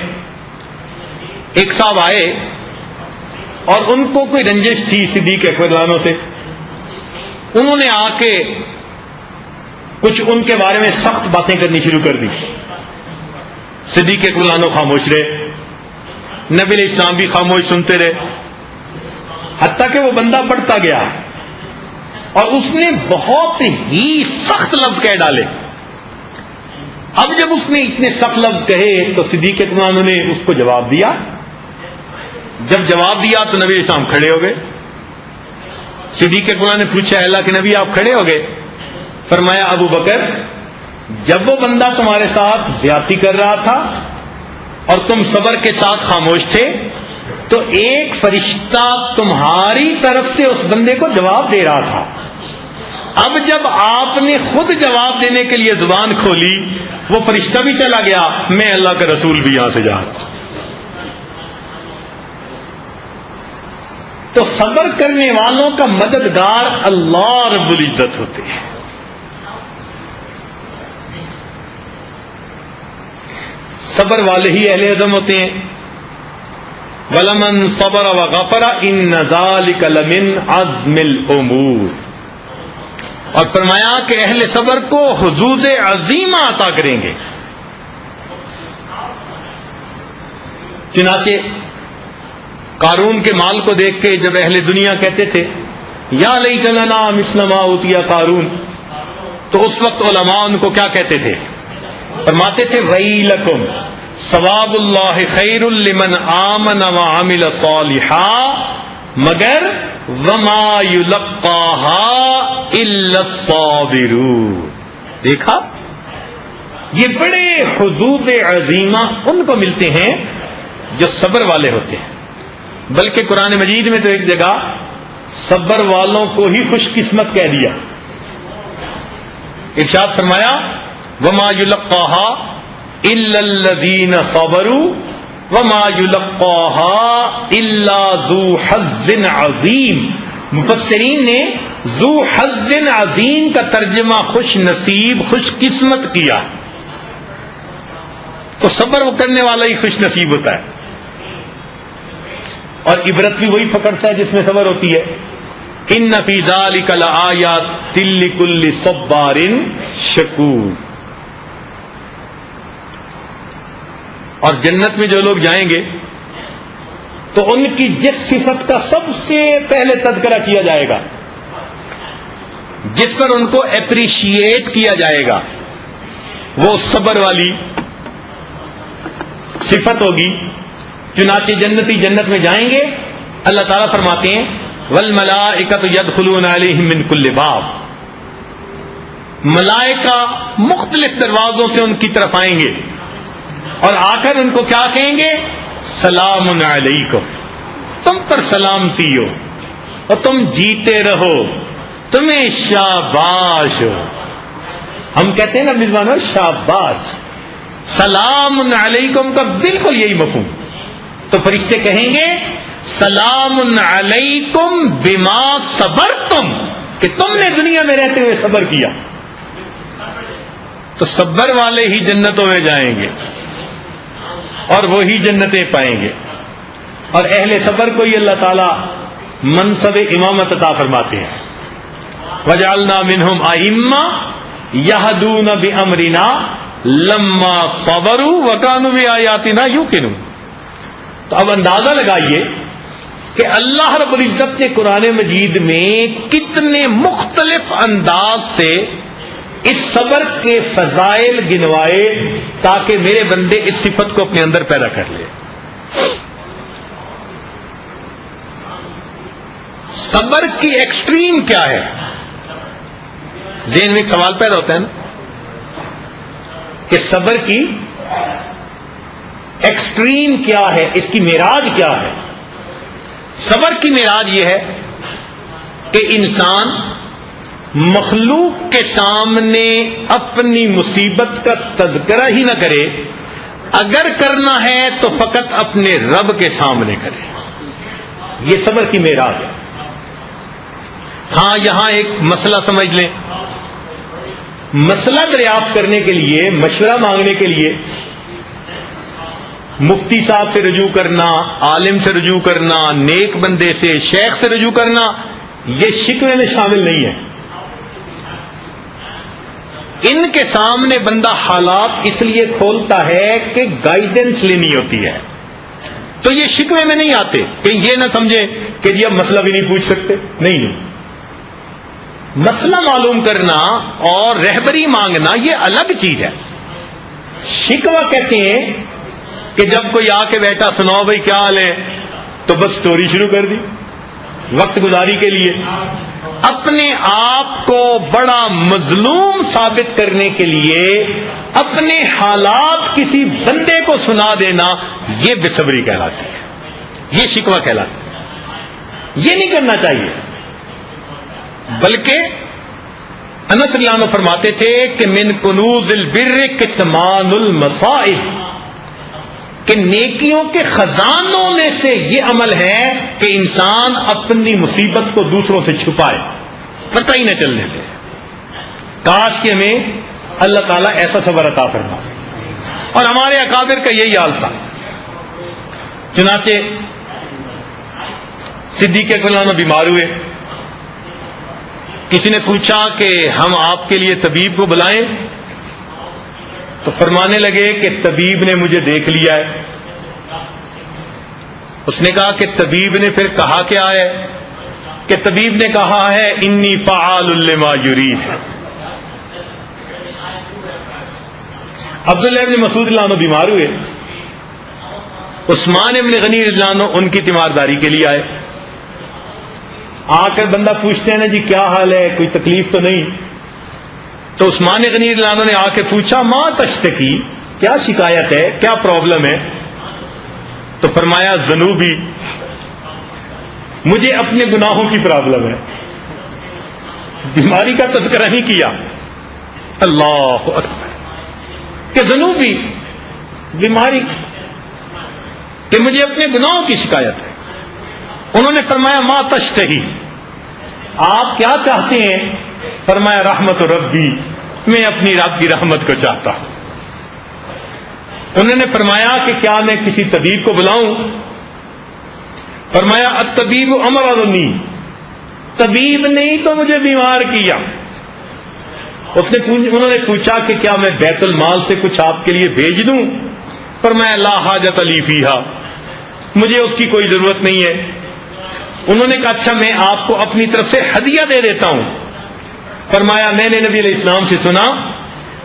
ایک صاحب آئے اور ان کو کوئی رنجش تھی صدیق اکبر رضی اللہ عنہ سے. انہوں نے آ کے کچھ ان کے بارے میں سخت باتیں کرنی شروع کر دی. صدیق اکبر رضی اللہ عنہ خاموش رہے، نبی علیہ السلام بھی خاموش سنتے رہے، حتیٰ کہ وہ بندہ بڑھتا گیا اور اس نے بہت ہی سخت لفظ کہہ ڈالے. اب جب اس نے اتنے سخت لفظ کہے تو صدیق اکبر رضی اللہ عنہ نے اس کو جواب دیا. جب جواب دیا تو نبی علیہ السلام کھڑے ہو گئے. صدیق اکبر رضی اللہ عنہ نے پوچھا اللہ کے نبی آپ کھڑے ہو گئے؟ فرمایا ابو بکر جب وہ بندہ تمہارے ساتھ زیادتی کر رہا تھا اور تم صبر کے ساتھ خاموش تھے تو ایک فرشتہ تمہاری طرف سے اس بندے کو جواب دے رہا تھا. اب جب آپ نے خود جواب دینے کے لیے زبان کھولی، وہ فرشتہ بھی چلا گیا، میں اللہ کا رسول بھی یہاں سے جا رہا ہوں۔ تو صبر کرنے والوں کا مددگار اللہ رب العزت ہوتے ہیں۔ صبر والے ہی اہل عزم ہوتے ہیں۔ وَلَمَنْ صَبَرَ وَغَفَرَ إِنَّ ذَلِكَ لَمِنْ عَزْمِ الْأُمُورِ، اور فرمایا کہ اہل صبر کو حظوظ عظیمہ عطا کریں گے۔ چنانچہ قارون کے مال کو دیکھ کے جب اہل دنیا کہتے تھے یا لیتنا لنا مثل ما اوتی قارون، تو اس وقت علماء ان کو کیا کہتے تھے؟ فرماتے تھے ویلکم ثواب اللہ خیر لمن آمن وعمل صالحا مگر وما یلقاها الا الصابرون۔ دیکھا، یہ بڑے حظوظ عظیمہ ان کو ملتے ہیں جو صبر والے ہوتے ہیں۔ بلکہ قرآن مجید میں تو ایک جگہ صبر والوں کو ہی خوش قسمت کہہ دیا۔ ارشاد فرمایا وما يلقاها الا الذين صبروا وما يلقاها الا ذو حظ عظیم۔ مفسرین نے ذو حظ عظیم کا ترجمہ خوش نصیب، خوش قسمت کیا۔ تو صبر وہ کرنے والا ہی خوش نصیب ہوتا ہے، اور عبرت بھی وہی پکڑتا ہے جس میں صبر ہوتی ہے۔ ان فی ذلک لآیات لکل صبار شکور۔ اور جنت میں جو لوگ جائیں گے تو ان کی جس صفت کا سب سے پہلے تذکرہ کیا جائے گا، جس پر ان کو اپریشیٹ کیا جائے گا، وہ صبر والی صفت ہوگی۔ چنانچہ جنتی جنت میں جائیں گے، اللہ تعالیٰ فرماتے ہیں والملائکۃ یدخلون علیہم من کل باب، ملائکہ مختلف دروازوں سے ان کی طرف آئیں گے اور آ کر ان کو کیا کہیں گے؟ سلام علیکم، تم پر سلامتی ہو اور تم جیتے رہو، تمہیں شاباش ہو۔ ہم کہتے ہیں نا میزبانوں شاباش، سلام علیکم کا بالکل یہی مفہوم۔ تو فرشتے کہیں گے سلام علیکم بما صبرتم، کہ تم نے دنیا میں رہتے ہوئے صبر کیا۔ تو صبر والے ہی جنتوں میں جائیں گے اور وہی جنتیں پائیں گے، اور اہل صبر کو ہی اللہ تعالی منصب امامت عطا فرماتے ہیں۔ وجعلنا منہم ائمہ یہدون بامرنا لما صبروا وکانوا بآیاتنا یوقنون۔ تو اب اندازہ لگائیے کہ اللہ رب العزت نے قرآن مجید میں کتنے مختلف انداز سے اس صبر کے فضائل گنوائے تاکہ میرے بندے اس صفت کو اپنے اندر پیدا کر لے۔ صبر کی ایکسٹریم کیا ہے؟ ذہن میں ایک سوال پیدا ہوتا ہے نا کہ صبر کی ایکسٹریم کیا ہے، اس کی معراج کیا ہے؟ صبر کی معراج یہ ہے کہ انسان مخلوق کے سامنے اپنی مصیبت کا تذکرہ ہی نہ کرے، اگر کرنا ہے تو فقط اپنے رب کے سامنے کرے۔ یہ صبر کی معراج ہے۔ ہاں یہاں ایک مسئلہ سمجھ لیں، مسئلہ دریافت کرنے کے لیے، مشورہ مانگنے کے لیے مفتی صاحب سے رجوع کرنا، عالم سے رجوع کرنا، نیک بندے سے، شیخ سے رجوع کرنا، یہ شکوے میں شامل نہیں ہے۔ ان کے سامنے بندہ حالات اس لیے کھولتا ہے کہ گائیڈنس لینی ہوتی ہے، تو یہ شکوے میں نہیں آتے کہ یہ نہ سمجھے کہ جی اب مسئلہ بھی نہیں پوچھ سکتے، نہیں، مسئلہ معلوم کرنا اور رہبری مانگنا یہ الگ چیز ہے۔ شکوہ کہتے ہیں کہ جب کوئی آ کے بیٹھا سناؤ بھائی کیا حال ہے، تو بس سٹوری شروع کر دی وقت گزاری کے لیے۔ اپنے آپ کو بڑا مظلوم ثابت کرنے کے لیے اپنے حالات کسی بندے کو سنا دینا، یہ بے صبری کہلاتی ہے، یہ شکوہ کہلاتا ہے۔ یہ نہیں کرنا چاہیے، بلکہ انس رضی اللہ عنہ فرماتے تھے کہ من کنوز البر کتمان المصائب، کہ نیکیوں کے خزانوں میں سے یہ عمل ہے کہ انسان اپنی مصیبت کو دوسروں سے چھپائے، پتہ ہی نہ چلنے دے۔ کاش کہ ہمیں اللہ تعالیٰ ایسا صبر عطا فرمائے، اور ہمارے اکابر کا یہی حال تھا۔ چنانچہ صدیق اکبر بیمار ہوئے، کسی نے پوچھا کہ ہم آپ کے لیے طبیب کو بلائیں، تو فرمانے لگے کہ طبیب نے مجھے دیکھ لیا ہے۔ اس نے کہا کہ طبیب نے پھر کہا کیا ہے؟ کہ طبیب نے کہا ہے انی فعال لما یرید۔ عبداللہ ابن مسعود رضی اللہ عنہ بیمار ہوئے، عثمان ابن غنی رضی اللہ عنہ ان کی تیمارداری کے لیے آئے۔ آ کر بندہ پوچھتے ہیں نا جی کیا حال ہے، کوئی تکلیف تو نہیں؟ تو عثمان غنی رضی اللہ عنہ نے آ کے پوچھا ما تشتکی، کیا شکایت ہے، کیا پرابلم ہے؟ تو فرمایا ذنوبی، مجھے اپنے گناہوں کی پرابلم ہے۔ بیماری کا تذکرہ نہیں کیا۔ اللہ اکبر، کہ ذنوبی، بیماری، کہ مجھے اپنے گناہوں کی شکایت ہے۔ انہوں نے فرمایا ما تشتہی، آپ کیا چاہتے ہیں؟ فرمایا رحمت ربی، میں اپنی رب کی رحمت کو چاہتا ہوں۔ انہوں نے فرمایا کہ کیا میں کسی طبیب کو بلاؤں؟ فرمایا الطبیب امرضنی، طبیب نے ہی تو مجھے بیمار کیا۔ انہوں نے پوچھا کہ کیا میں بیت المال سے کچھ آپ کے لیے بھیج دوں؟ فرمایا لا حاجت لی فیہا، مجھے اس کی کوئی ضرورت نہیں ہے۔ انہوں نے کہا اچھا میں آپ کو اپنی طرف سے ہدیہ دے دیتا ہوں۔ فرمایا میں نے نبی علیہ السلام سے سنا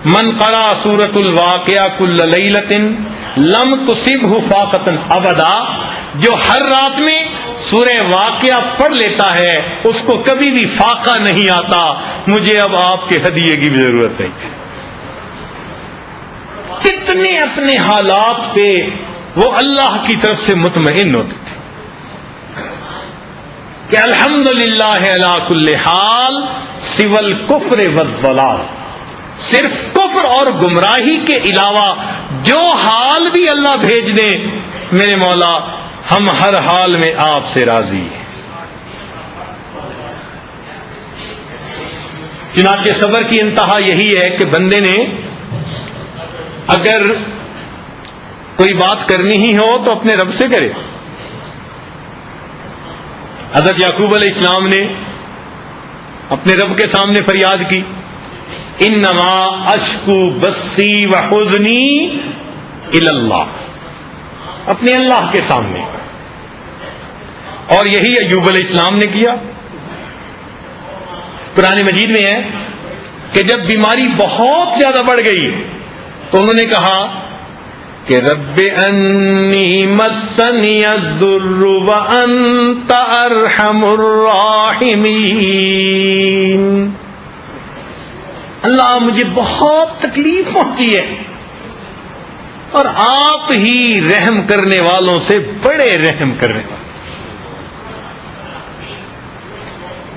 من قرأ سورۃ الواقعہ کل لیلۃ لم تصبہ فاقۃ ابدا، جو ہر رات میں سورہ واقعہ پڑھ لیتا ہے اس کو کبھی بھی فاقہ نہیں آتا، مجھے اب آپ کے ہدیے کی بھی ضرورت نہیں۔ کتنے اپنے حالات پہ وہ اللہ کی طرف سے مطمئن ہوتے تھے کہ الحمدللہ علی کل حال سوى الکفر والضلال، صرف کفر اور گمراہی کے علاوہ جو حال بھی اللہ بھیج دے میرے مولا ہم ہر حال میں آپ سے راضی ہیں۔ چنانچہ صبر کی انتہا یہی ہے کہ بندے نے اگر کوئی بات کرنی ہی ہو تو اپنے رب سے کرے۔ حضرت یعقوب علیہ السلام نے اپنے رب کے سامنے فریاد کی انما اشکو بثی وحزنی الی اللہ، اپنے اللہ کے سامنے، اور یہی ایوب علیہ السلام نے کیا۔ قرآن مجید میں ہے کہ جب بیماری بہت زیادہ بڑھ گئی تو انہوں نے کہا کہ رب انی مسنی الضر وانت ارحم الراحمین، اللہ مجھے بہت تکلیف پہنچی ہے اور آپ ہی رحم کرنے والوں سے بڑے رحم کرنے والے۔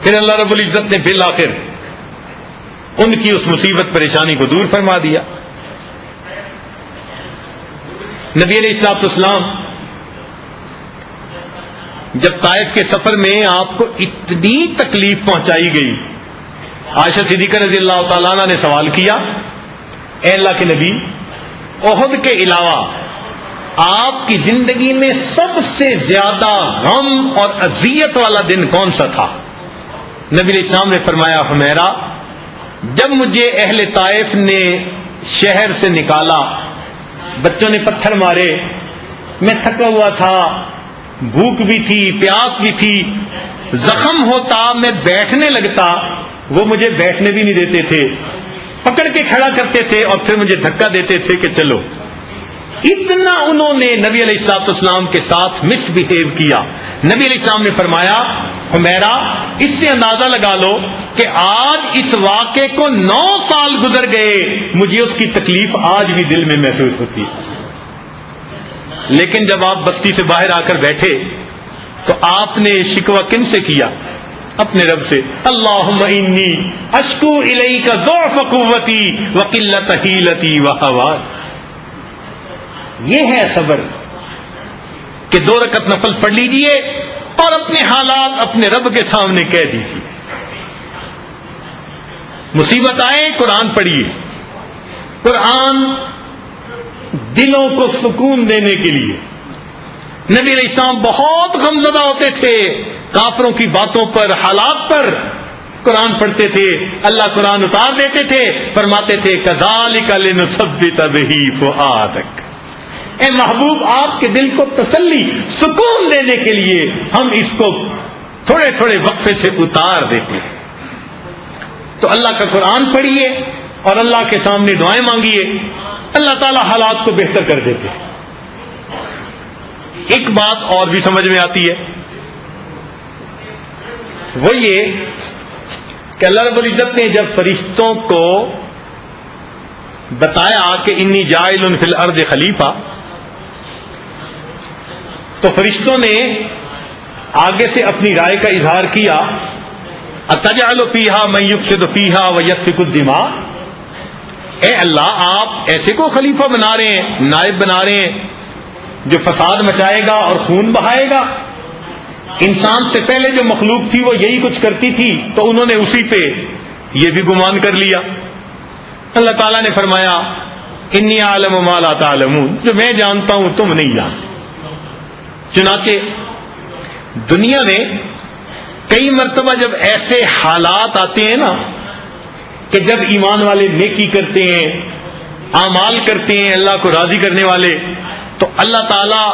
پھر اللہ رب العزت نے بالآخر ان کی اس مصیبت پریشانی کو دور فرما دیا۔ نبی علیہ الصلوۃ والسلام جب طائف کے سفر میں آپ کو اتنی تکلیف پہنچائی گئی، عائشہ صدیقہ رضی اللہ تعالیٰ عنہ نے سوال کیا اے اللہ کے نبی، احد کے علاوہ آپ کی زندگی میں سب سے زیادہ غم اور اذیت والا دن کون سا تھا؟ نبی علیہ السلام نے فرمایا حمیرہ، جب مجھے اہل طائف نے شہر سے نکالا، بچوں نے پتھر مارے، میں تھکا ہوا تھا، بھوک بھی تھی، پیاس بھی تھی، زخم ہوتا میں بیٹھنے لگتا، وہ مجھے بیٹھنے بھی نہیں دیتے تھے، پکڑ کے کھڑا کرتے تھے اور پھر مجھے دھکا دیتے تھے کہ چلو۔ اتنا انہوں نے نبی علیہ الصلوۃ والسلام کے ساتھ مس بہیو کیا۔ نبی علیہ السلام نے فرمایا حمیرہ، اس سے اندازہ لگا لو کہ آج اس واقعے کو 9 سال گزر گئے، مجھے اس کی تکلیف آج بھی دل میں محسوس ہوتی ہے۔ لیکن جب آپ بستی سے باہر آ کر بیٹھے تو آپ نے شکوہ کن سے کیا؟ اپنے رب سے، اللہم انی اشکو الیک ضعف قوتی وقلت حیلتی وہوان. یہ ہے صبر کہ 2 رکعت نفل پڑھ لیجئے اور اپنے حالات اپنے رب کے سامنے کہہ دیجئے. مصیبت آئے قرآن پڑھیے. قرآن دلوں کو سکون دینے کے لیے. نبی علیہ السلام بہت غمزدہ ہوتے تھے کافروں کی باتوں پر، حالات پر. قرآن پڑھتے تھے، اللہ قرآن اتار دیتے تھے، فرماتے تھے کذالک لنثبت بہ فؤادک. اے محبوب آپ کے دل کو تسلی سکون دینے کے لیے ہم اس کو تھوڑے تھوڑے وقفے سے اتار دیتے ہیں. تو اللہ کا قرآن پڑھیے اور اللہ کے سامنے دعائیں مانگیے، اللہ تعالی حالات کو بہتر کر دیتے ہیں. ایک بات اور بھی سمجھ میں آتی ہے، وہ یہ کہ اللہ رب العزت نے جب فرشتوں کو بتایا کہ انی جاعل فی الارض خلیفہ، تو فرشتوں نے آگے سے اپنی رائے کا اظہار کیا، اتجعل فیہا من یفسد فیہا ویسفک الدماء. اے اللہ آپ ایسے کو خلیفہ بنا رہے ہیں، نائب بنا رہے ہیں جو فساد مچائے گا اور خون بہائے گا. انسان سے پہلے جو مخلوق تھی وہ یہی کچھ کرتی تھی، تو انہوں نے اسی پہ یہ بھی گمان کر لیا. اللہ تعالیٰ نے فرمایا انی اعلم ما لا تعلمون، جو میں جانتا ہوں تم نہیں جانتے. چنانچہ دنیا میں کئی مرتبہ جب ایسے حالات آتے ہیں نا کہ جب ایمان والے نیکی کرتے ہیں، اعمال کرتے ہیں اللہ کو راضی کرنے والے، تو اللہ تعالیٰ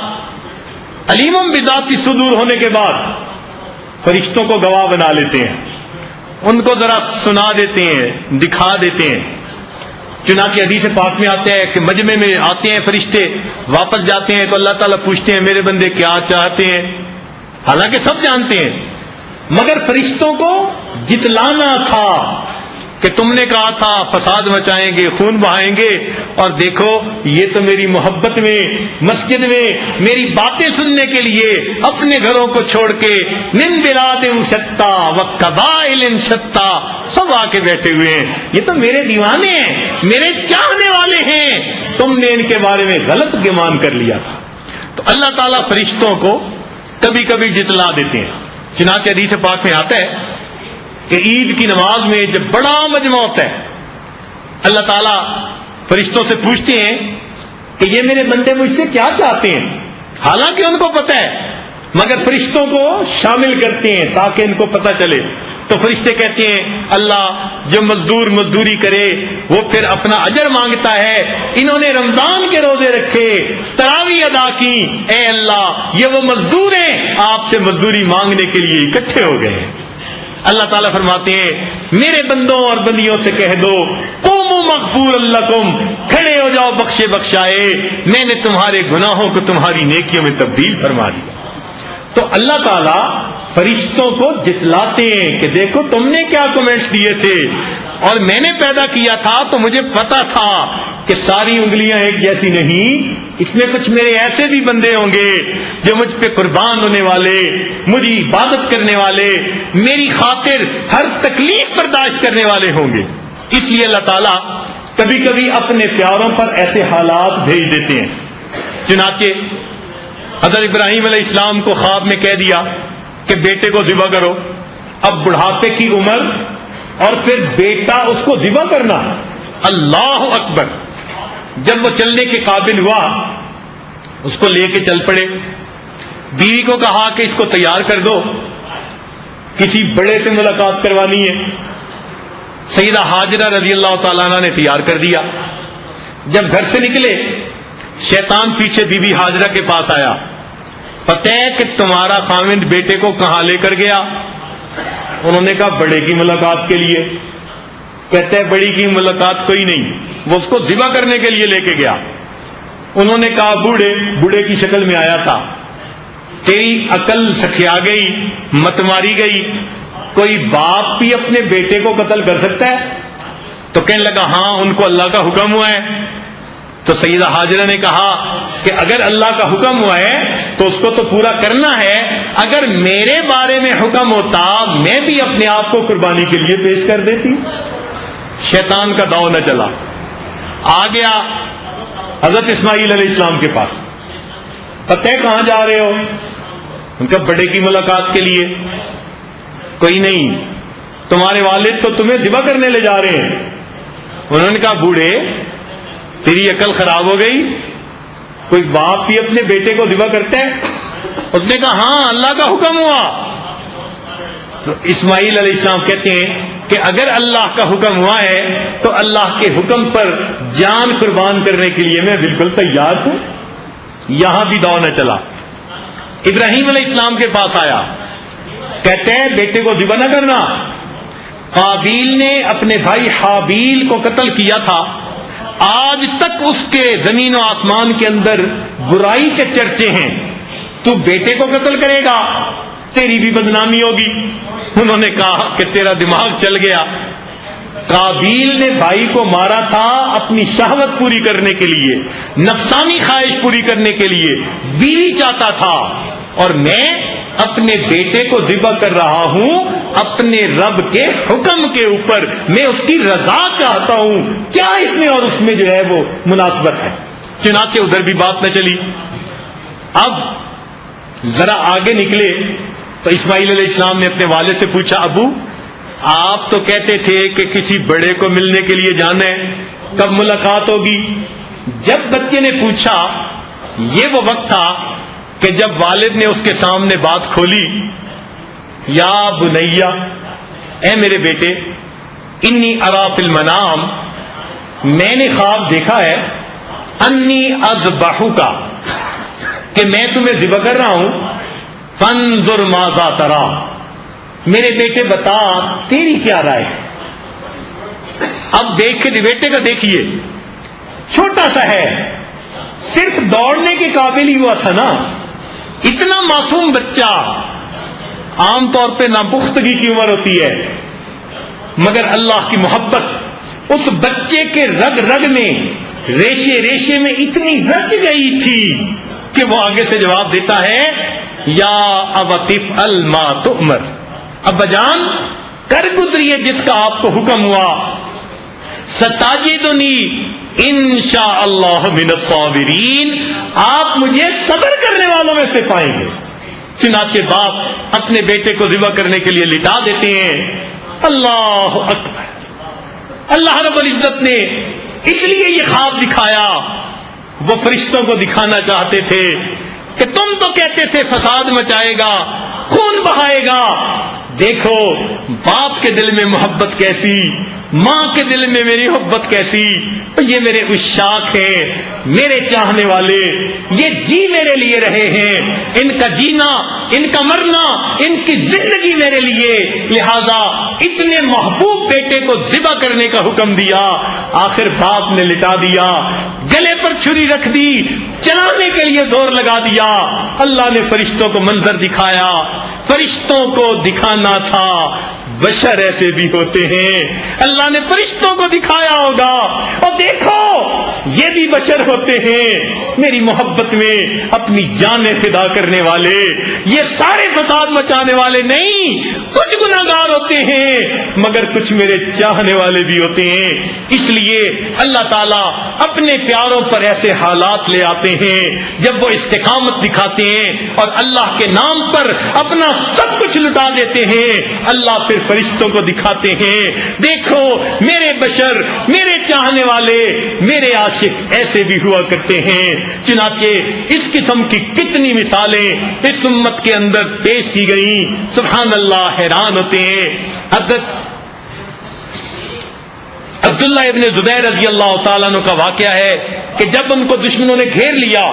علیم بذات الصدور ہونے کے بعد فرشتوں کو گواہ بنا لیتے ہیں، ان کو ذرا سنا دیتے ہیں، دکھا دیتے ہیں. چنانچہ حدیث پاک میں آتے ہیں کہ مجمع میں آتے ہیں فرشتے، واپس جاتے ہیں تو اللہ تعالیٰ پوچھتے ہیں میرے بندے کیا چاہتے ہیں، حالانکہ سب جانتے ہیں، مگر فرشتوں کو جتلانا تھا کہ تم نے کہا تھا فساد مچائیں گے، خون بہائیں گے، اور دیکھو یہ تو میری محبت میں مسجد میں میری باتیں سننے کے لیے اپنے گھروں کو چھوڑ کے من بلاد شتیٰ وقبائل شتیٰ سب آ کے بیٹھے ہوئے ہیں. یہ تو میرے دیوانے ہیں، میرے چاہنے والے ہیں، تم نے ان کے بارے میں غلط گمان کر لیا تھا. تو اللہ تعالیٰ فرشتوں کو کبھی کبھی جتلا دیتے ہیں. چنانچہ حدیث پاک میں آتا ہے کہ عید کی نماز میں جب بڑا مجمع ہوتا ہے، اللہ تعالیٰ فرشتوں سے پوچھتے ہیں کہ یہ میرے بندے مجھ سے کیا چاہتے ہیں، حالانکہ ان کو پتہ ہے، مگر فرشتوں کو شامل کرتے ہیں تاکہ ان کو پتہ چلے. تو فرشتے کہتے ہیں اللہ جو مزدور مزدوری کرے وہ پھر اپنا اجر مانگتا ہے، انہوں نے رمضان کے روزے رکھے، تراویح ادا کی، اے اللہ یہ وہ مزدور ہیں آپ سے مزدوری مانگنے کے لیے اکٹھے ہو گئے ہیں. اللہ تعالیٰ فرماتے ہیں میرے بندوں اور بندیوں سے کہہ دو قوموا مغفور لکم، کھڑے ہو جاؤ بخشے بخشائے، میں نے تمہارے گناہوں کو تمہاری نیکیوں میں تبدیل فرما دیا. تو اللہ تعالیٰ فرشتوں کو جتلاتے ہیں کہ دیکھو تم نے کیا کمنٹس دیے تھے، اور میں نے پیدا کیا تھا تو مجھے پتا تھا کہ ساری انگلیاں ایک جیسی نہیں، اس میں کچھ میرے ایسے بھی بندے ہوں گے جو مجھ پہ قربان ہونے والے، مجھے عبادت کرنے والے، میری خاطر ہر تکلیف برداشت کرنے والے ہوں گے. اس لیے اللہ تعالیٰ کبھی کبھی اپنے پیاروں پر ایسے حالات بھیج دیتے ہیں. چنانچہ حضرت ابراہیم علیہ السلام کو خواب میں کہہ دیا کہ بیٹے کو ذبح کرو. اب بڑھاپے کی عمر اور پھر بیٹا اس کو ذبح کرنا، اللہ اکبر. جب وہ چلنے کے قابل ہوا اس کو لے کے چل پڑے. بیوی کو کہا کہ اس کو تیار کر دو، کسی بڑے سے ملاقات کروانی ہے. سیدہ ہاجرہ رضی اللہ تعالیٰ عنہ نے تیار کر دیا. جب گھر سے نکلے شیطان پیچھے بی بی ہاجرہ کے پاس آیا، پتہ ہے کہ تمہارا خاوند بیٹے کو کہاں لے کر گیا؟ انہوں نے کہا بڑے کی ملاقات کے لیے. کہتے ہیں بڑی کی ملاقات کوئی نہیں، وہ اس کو ذبح کرنے کے لیے لے کے گیا. انہوں نے کہا بوڑھے کی شکل میں آیا تھا، تیری عقل سٹھیا گئی، مت ماری گئی، کوئی باپ بھی اپنے بیٹے کو قتل کر سکتا ہے؟ تو کہنے لگا ہاں ان کو اللہ کا حکم ہوا ہے. تو سیدہ ہاجرہ نے کہا کہ اگر اللہ کا حکم ہوا ہے تو اس کو تو پورا کرنا ہے. اگر میرے بارے میں حکم ہوتا میں بھی اپنے آپ کو قربانی کے لیے پیش کر دیتی. شیطان کا داؤ نہ چلا. آ گیا حضرت اسماعیل علیہ السلام کے پاس. پتہ ہے کہاں جا رہے ہو؟ ان کا بڑے کی ملاقات کے لیے. کوئی نہیں, تمہارے والد تو تمہیں ذبح کرنے لے جا رہے ہیں. انہوں نے کہا بوڑھے تیری عقل خراب ہو گئی, کوئی باپ بھی اپنے بیٹے کو ذبح کرتا ہے؟ اس نے کہا ہاں اللہ کا حکم ہوا. تو اسماعیل علیہ السلام کہتے ہیں کہ اگر اللہ کا حکم ہوا ہے تو اللہ کے حکم پر جان قربان کرنے کے لیے میں بالکل تیار ہوں. یہاں بھی داؤ نہ چلا. ابراہیم علیہ السلام کے پاس آیا, کہتے ہیں بیٹے کو ذبح نہ کرنا. قابیل نے اپنے بھائی حابیل کو قتل کیا تھا. آج تک اس کے زمین و آسمان کے اندر برائی کے چرچے ہیں. تو بیٹے کو قتل کرے گا تیری بھی بدنامی ہوگی. انہوں نے کہا کہ تیرا دماغ چل گیا. قابیل نے بھائی کو مارا تھا اپنی شہوت پوری کرنے کے لیے, نفسانی خواہش پوری کرنے کے لیے, بیوی چاہتا تھا. اور میں اپنے بیٹے کو ذبح کر رہا ہوں اپنے رب کے حکم کے اوپر. میں اس کی رضا چاہتا ہوں. کیا اس میں اور اس میں جو ہے وہ مناسبت ہے؟ چنانچہ ادھر بھی بات نہ چلی. اب ذرا آگے نکلے تو اسماعیل علیہ السلام نے اپنے والد سے پوچھا, ابو آپ تو کہتے تھے کہ کسی بڑے کو ملنے کے لیے جانا ہے, کب ملاقات ہوگی؟ جب بچے نے پوچھا یہ وہ وقت تھا کہ جب والد نے اس کے سامنے بات کھولی. یا بنیا, اے میرے بیٹے, انی ارا فی المنام, میں نے خواب دیکھا ہے, انی اذبحک, کہ میں تمہیں ذبح کر رہا ہوں. فانظر ماذا ترا, میرے بیٹے بتا تیری کیا رائے ہے؟ اب دیکھ کے بیٹے کا دیکھیے, چھوٹا سا ہے, صرف دوڑنے کے قابل ہی ہوا تھا نا. اتنا معصوم بچہ, عام طور پہ ناپختگی کی عمر ہوتی ہے, مگر اللہ کی محبت اس بچے کے رگ رگ میں, ریشے ریشے میں اتنی رچ گئی تھی کہ وہ آگے سے جواب دیتا ہے, یا ابتف الما تؤمر, ابا جان کر گزریے جس کا آپ کو حکم ہوا. ستاجدنی انشاء اللہ من الصابرین, آپ مجھے صبر کرنے والوں میں سے پائیں گے. چنانچہ باپ اپنے بیٹے کو ذبح کرنے کے لیے لٹا دیتے ہیں. اللہ اکبر. اللہ رب العزت نے اس لیے یہ خواب دکھایا, وہ فرشتوں کو دکھانا چاہتے تھے کہ تم تو کہتے تھے فساد مچائے گا, خون بہائے گا. دیکھو باپ کے دل میں محبت کیسی, ماں کے دل میں میری محبت کیسی. یہ میرے عشاق ہیں, میرے چاہنے والے, یہ جی میرے لیے رہے ہیں. ان کا جینا, ان کا مرنا, ان کی زندگی میرے لیے. لہذا اتنے محبوب بیٹے کو ذبح کرنے کا حکم دیا. آخر باپ نے لٹا دیا, گلے پر چھری رکھ دی, چلانے کے لیے زور لگا دیا. اللہ نے فرشتوں کو منظر دکھایا. فرشتوں کو دکھانا تھا بشر ایسے بھی ہوتے ہیں. اللہ نے فرشتوں کو دکھایا ہوگا, اور دیکھو یہ بھی بشر ہوتے ہیں, میری محبت میں اپنی جانیں فدا کرنے والے. یہ سارے فساد مچانے والے نہیں, کچھ گناہگار ہوتے ہیں مگر کچھ میرے چاہنے والے بھی ہوتے ہیں. اس لیے اللہ تعالیٰ اپنے پیاروں پر ایسے حالات لے آتے ہیں جب وہ استقامت دکھاتے ہیں اور اللہ کے نام پر اپنا سب کچھ لٹا دیتے ہیں. اللہ پھر فرشتوں کو دکھاتے ہیں, دیکھو میرے بشر, میرے چاہنے والے, میرے عاشق ایسے بھی ہوا کرتے ہیں. چنانچہ اس قسم کی کتنی مثالیں اس امت کے اندر پیش کی گئیں, سبحان اللہ, حیران ہوتے ہیں. حضرت عبداللہ ابن زبیر رضی اللہ تعالیٰ عنہ کا واقعہ ہے کہ جب ان کو دشمنوں نے گھیر لیا,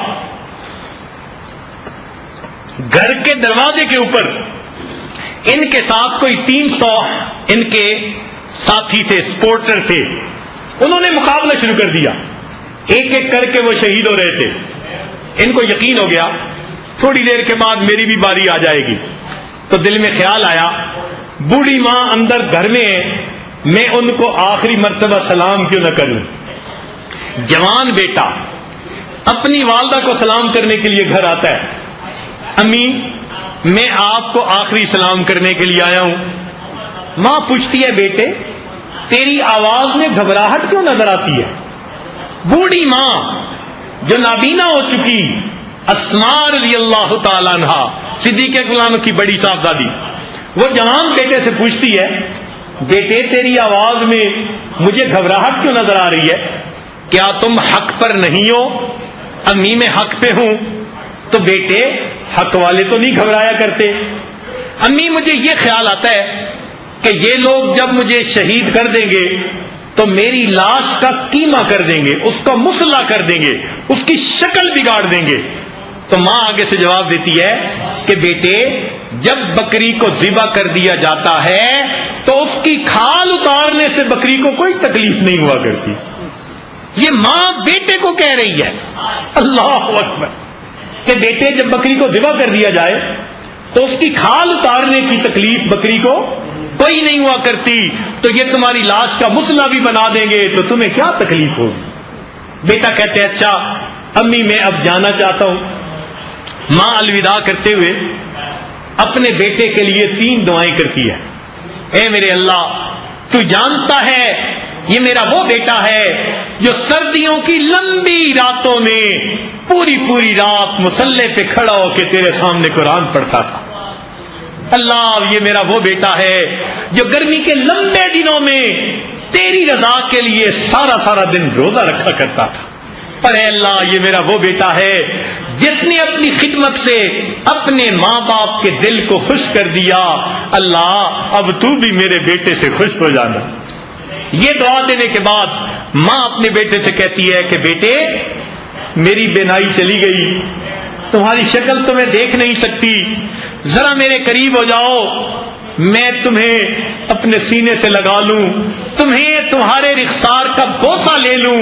گھر کے دروازے کے اوپر ان کے ساتھ کوئی 300 ان کے ساتھی تھے, سپورٹر تھے. انہوں نے مقابلہ شروع کر دیا, ایک ایک کر کے وہ شہید ہو رہے تھے. ان کو یقین ہو گیا تھوڑی دیر کے بعد میری بھی باری آ جائے گی. تو دل میں خیال آیا بوڑھی ماں اندر گھر میں ہے, میں ان کو آخری مرتبہ سلام کیوں نہ کروں. جوان بیٹا اپنی والدہ کو سلام کرنے کے لیے گھر آتا ہے, امی میں آپ کو آخری سلام کرنے کے لیے آیا ہوں. ماں پوچھتی ہے بیٹے تیری آواز میں گھبراہٹ کیوں نظر آتی ہے؟ بوڑھی ماں جو نابینا ہو چکی اسماء رضی اللہ تعالیٰ عنہ صدیق اکبر کی بڑی صاحبزادی، وہ جوان بیٹے سے پوچھتی ہے بیٹے تیری آواز میں مجھے گھبراہٹ کیوں نظر آ رہی ہے؟ کیا تم حق پر نہیں ہو؟ امی میں حق پہ ہوں. تو بیٹے حق والے تو نہیں گھبرایا کرتے. امی مجھے یہ خیال آتا ہے کہ یہ لوگ جب مجھے شہید کر دیں گے تو میری لاش کا قیمہ کر دیں گے، اس کا مسلح کر دیں گے، اس کی شکل بگاڑ دیں گے. تو ماں آگے سے جواب دیتی ہے کہ بیٹے جب بکری کو ذبح کر دیا جاتا ہے تو اس کی کھال اتارنے سے بکری کو کوئی تکلیف نہیں ہوا کرتی. یہ ماں بیٹے کو کہہ رہی ہے اللہ اکبر کہ بیٹے جب بکری کو ذبح کر دیا جائے تو اس کی کھال اتارنے کی تکلیف بکری کو کوئی نہیں ہوا کرتی، تو یہ تمہاری لاش کا مسلح بھی بنا دیں گے تو تمہیں کیا تکلیف ہوگی؟ بیٹا کہتے ہیں اچھا امی میں اب جانا چاہتا ہوں. ماں الوداع کرتے ہوئے اپنے بیٹے کے لیے 3 دعائیں کرتی ہے. اے میرے اللہ تو جانتا ہے یہ میرا وہ بیٹا ہے جو سردیوں کی لمبی راتوں میں پوری پوری رات مصلے پہ کھڑا ہو کے تیرے سامنے قرآن پڑھتا تھا. اللہ یہ میرا وہ بیٹا ہے جو گرمی کے لمبے دنوں میں تیری رضا کے لیے سارا دن روزہ رکھا کرتا تھا. اور اے اللہ یہ میرا وہ بیٹا ہے جس نے اپنی خدمت سے اپنے ماں باپ کے دل کو خوش کر دیا. اللہ اب تو بھی میرے بیٹے سے خوش ہو جانا. یہ دعا دینے کے بعد ماں اپنے بیٹے سے کہتی ہے کہ بیٹے میری بینائی چلی گئی، تمہاری شکل تو میں دیکھ نہیں سکتی، ذرا میرے قریب ہو جاؤ، میں تمہیں اپنے سینے سے لگا لوں، تمہیں تمہارے رخسار کا بوسہ لے لوں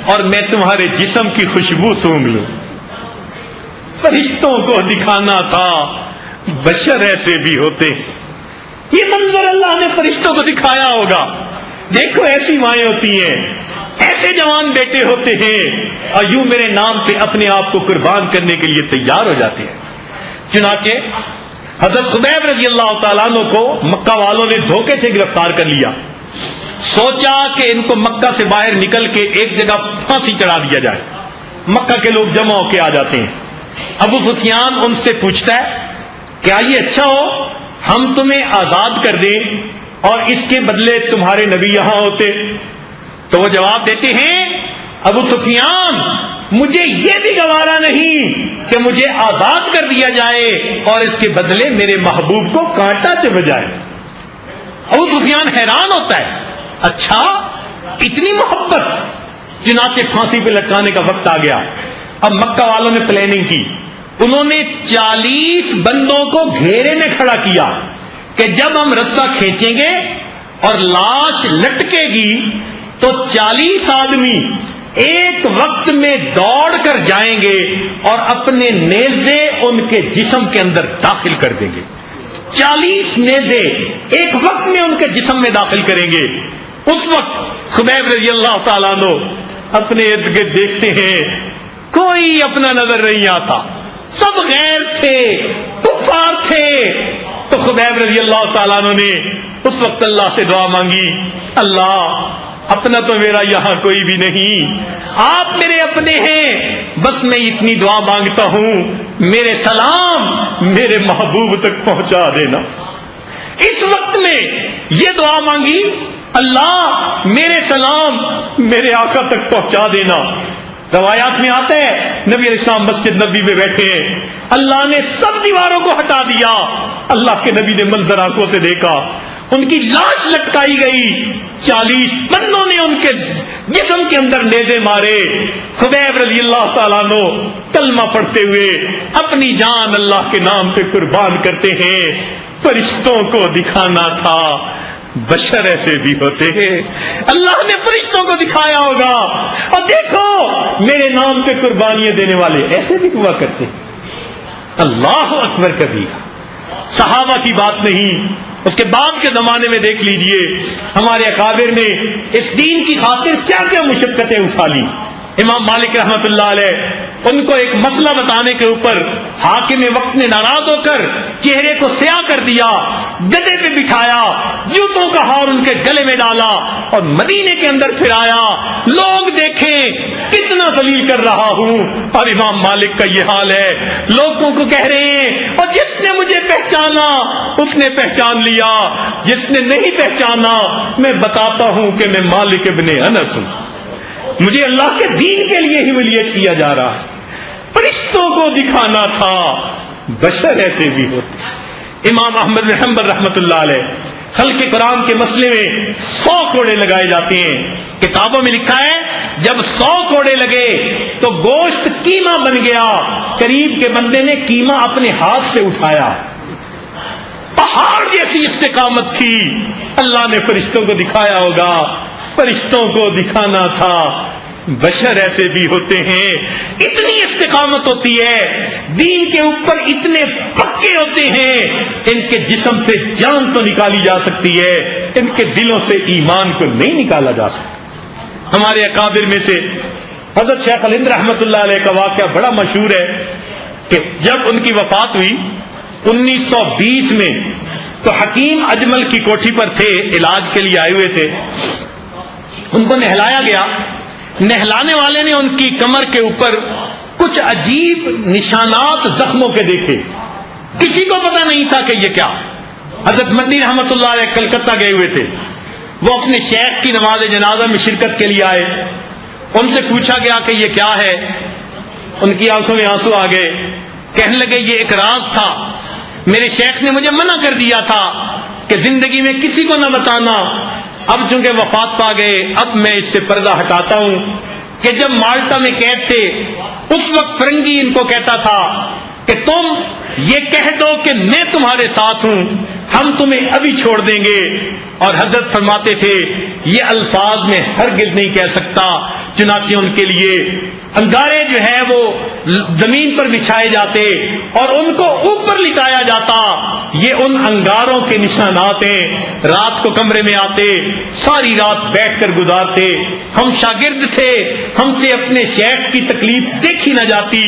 اور میں تمہارے جسم کی خوشبو سونگھ لوں. فرشتوں کو دکھانا تھا بشر ایسے بھی ہوتے ہیں. یہ منظر اللہ نے فرشتوں کو دکھایا ہوگا. دیکھو ایسی مائیں ہوتی ہیں، ایسے جوان بیٹے ہوتے ہیں اور یوں میرے نام پہ اپنے آپ کو قربان کرنے کے لیے تیار ہو جاتے ہیں. چنانچہ حضرت خبیب رضی اللہ تعالیٰ عنہ کو مکہ والوں نے دھوکے سے گرفتار کر لیا. سوچا کہ ان کو مکہ سے باہر نکل کے ایک جگہ پھانسی چڑھا دیا جائے. مکہ کے لوگ جمع ہو کے آ جاتے ہیں. ابو سفیان ان سے پوچھتا ہے کیا یہ اچھا ہو ہم تمہیں آزاد کر دیں اور اس کے بدلے تمہارے نبی یہاں ہوتے؟ تو وہ جواب دیتے ہیں ابو سفیان مجھے یہ بھی گوارا نہیں کہ مجھے آزاد کر دیا جائے اور اس کے بدلے میرے محبوب کو کانٹا چبھ جائے. ابو سفیان حیران ہوتا ہے اچھا اتنی محبت. چنانچہ پھانسی پہ لٹکانے کا وقت آ گیا. اب مکہ والوں نے پلاننگ کی. انہوں نے 40 بندوں کو گھیرے میں کھڑا کیا کہ جب ہم رسہ کھینچیں گے اور لاش لٹکے گی تو 40 آدمی ایک وقت میں دوڑ کر جائیں گے اور اپنے نیزے ان کے جسم کے اندر داخل کر دیں گے. 40 نیزے ایک وقت میں ان کے جسم میں داخل کریں گے. اس وقت خبیب رضی اللہ تعالیٰ عنہ اپنے ارد گرد دیکھتے ہیں کوئی اپنا نظر نہیں آتا، سب غیر تھے، کفار تھے. تو خبیب رضی اللہ تعالیٰ عنہ نے اس وقت اللہ سے دعا مانگی اللہ اپنا تو میرا یہاں کوئی بھی نہیں، آپ میرے اپنے ہیں، بس میں اتنی دعا مانگتا ہوں میرے سلام میرے محبوب تک پہنچا دینا. اس وقت میں یہ دعا مانگی اللہ میرے سلام میرے آقا تک پہنچا دینا. روایات میں آتا ہے نبی علیہ السلام مسجد نبی میں بیٹھے ہیں، اللہ نے سب دیواروں کو ہٹا دیا. اللہ کے نبی نے منظر آنکھوں سے دیکھا، ان کی لاش لٹکائی گئی، 40 بندوں نے ان کے جسم کے اندر نیزے مارے. خبیب رضی اللہ تعالیٰ عنہ کلمہ پڑھتے ہوئے اپنی جان اللہ کے نام پہ قربان کرتے ہیں. فرشتوں کو دکھانا تھا بشر ایسے بھی ہوتے ہیں. اللہ نے فرشتوں کو دکھایا ہوگا اور دیکھو میرے نام پہ قربانیاں دینے والے ایسے بھی ہوا کرتے. اللہ اکبر کبیرہ. صحابہ کی بات نہیں، اس کے بعد کے زمانے میں دیکھ لیجئے ہمارے اکابر نے اس دین کی خاطر کیا کیا مشقتیں اٹھا لی. امام مالک رحمت اللہ علیہ ان کو ایک مسئلہ بتانے کے اوپر حاکم وقت نے ناراض ہو کر چہرے کو سیاہ کر دیا، گدھے پہ بٹھایا، جوتوں کا ہار ان کے گلے میں ڈالا اور مدینے کے اندر پھر آیا، لوگ دیکھیں کتنا ذلیل کر رہا ہوں۔ اور امام مالک کا یہ حال ہے، لوگوں کو کہہ رہے ہیں اور جس نے مجھے پہچانا اس نے پہچان لیا، جس نے نہیں پہچانا میں بتاتا ہوں کہ میں مالک ابن انس ہوں، مجھے اللہ کے دین کے لیے ہمیلیٹ کیا جا رہا ہے۔ فرشتوں کو دکھانا تھا، بشر ایسے بھی ہوتے۔ امام احمد بن حنبل رحمۃ اللہ علیہ خلق قرآن کے مسئلے میں 100 کوڑے لگائے جاتے ہیں، کتابوں میں لکھا ہے جب 100 کوڑے لگے تو گوشت قیمہ بن گیا، قریب کے بندے نے قیمہ اپنے ہاتھ سے اٹھایا، پہاڑ جیسی استقامت تھی۔ اللہ نے فرشتوں کو دکھایا ہوگا، فرشتوں کو دکھانا تھا، بشر ایسے بھی ہوتے ہیں۔ اتنی استقامت ہوتی ہے، دین کے اوپر اتنے پکے ہوتے ہیں، ان کے جسم سے جان تو نکالی جا سکتی ہے، ان کے دلوں سے ایمان کو نہیں نکالا جا سکتا۔ ہمارے اکابر میں سے حضرت شیخ الہند رحمۃ اللہ علیہ کا واقعہ بڑا مشہور ہے کہ جب ان کی وفات ہوئی 1920 میں، تو حکیم اجمل کی کوٹھی پر تھے، علاج کے لیے آئے ہوئے تھے، ان کو نہلایا گیا۔ نہلانے والے نے ان کی کمر کے اوپر کچھ عجیب نشانات زخموں کے دیکھے، کسی کو پتہ نہیں تھا کہ یہ کیا۔ حضرت مدنی رحمۃ اللہ علیہ کلکتہ گئے ہوئے تھے، وہ اپنے شیخ کی نماز جنازہ میں شرکت کے لیے آئے، ان سے پوچھا گیا کہ یہ کیا ہے، ان کی آنکھوں میں آنسو آ گئے، کہنے لگے یہ ایک راز تھا، میرے شیخ نے مجھے منع کر دیا تھا کہ زندگی میں کسی کو نہ بتانا، اب چونکہ وفات پا گئے اب میں اس سے پردہ ہٹاتا ہوں کہ جب مالٹا میں قید تھے اس وقت فرنگی ان کو کہتا تھا کہ تم یہ کہہ دو کہ میں تمہارے ساتھ ہوں، ہم تمہیں ابھی چھوڑ دیں گے، اور حضرت فرماتے تھے یہ الفاظ میں ہرگز نہیں کہہ سکتا، چنانچہ ان کے لیے انگارے جو ہے وہ زمین پر بچھائے جاتے اور ان کو اوپر لٹایا جاتا، یہ ان انگاروں کے نشانات ہیں۔ رات کو کمرے میں آتے، ساری رات بیٹھ کر گزارتے، ہم شاگرد تھے، ہم سے اپنے شیخ کی تکلیف دیکھی نہ جاتی،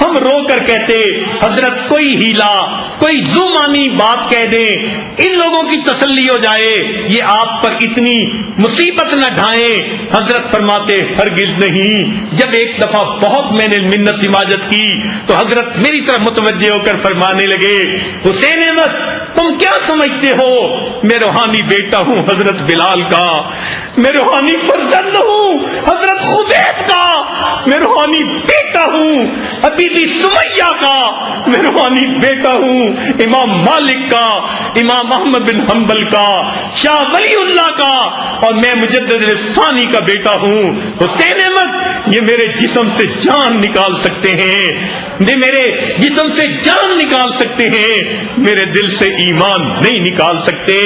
ہم رو کر کہتے حضرت کوئی ہیلا، کوئی زمانی بات کہہ دیں، ان لوگوں کی تسلی ہو جائے، یہ آپ پر اتنی مصیبت نہ ڈھائیں۔ حضرت فرماتے ہرگز نہیں۔ جب ایک دفعہ بہت میں نے منت سماجت کی تو حضرت میری طرف متوجہ ہو کر فرمانے لگے حسین احمد تم کیا سمجھتے ہو، میں روحانی بیٹا ہوں حضرت بلال کا، میں روحانی فرزند ہوں حضرت خدیب کا، میں روحانی بیٹا ہوں حبیبی سمیہ کا، میں روحانی بیٹا ہوں امام مالک کا، امام احمد بن حنبل کا، شاہ ولی اللہ کا، اور میں مجدد ثانی کا بیٹا ہوں۔ حسین احمد یہ میرے جسم سے جان نکال سکتے ہیں، یہ میرے جسم سے جان نکال سکتے ہیں، میرے دل سے ایمان نہیں نکال سکتے۔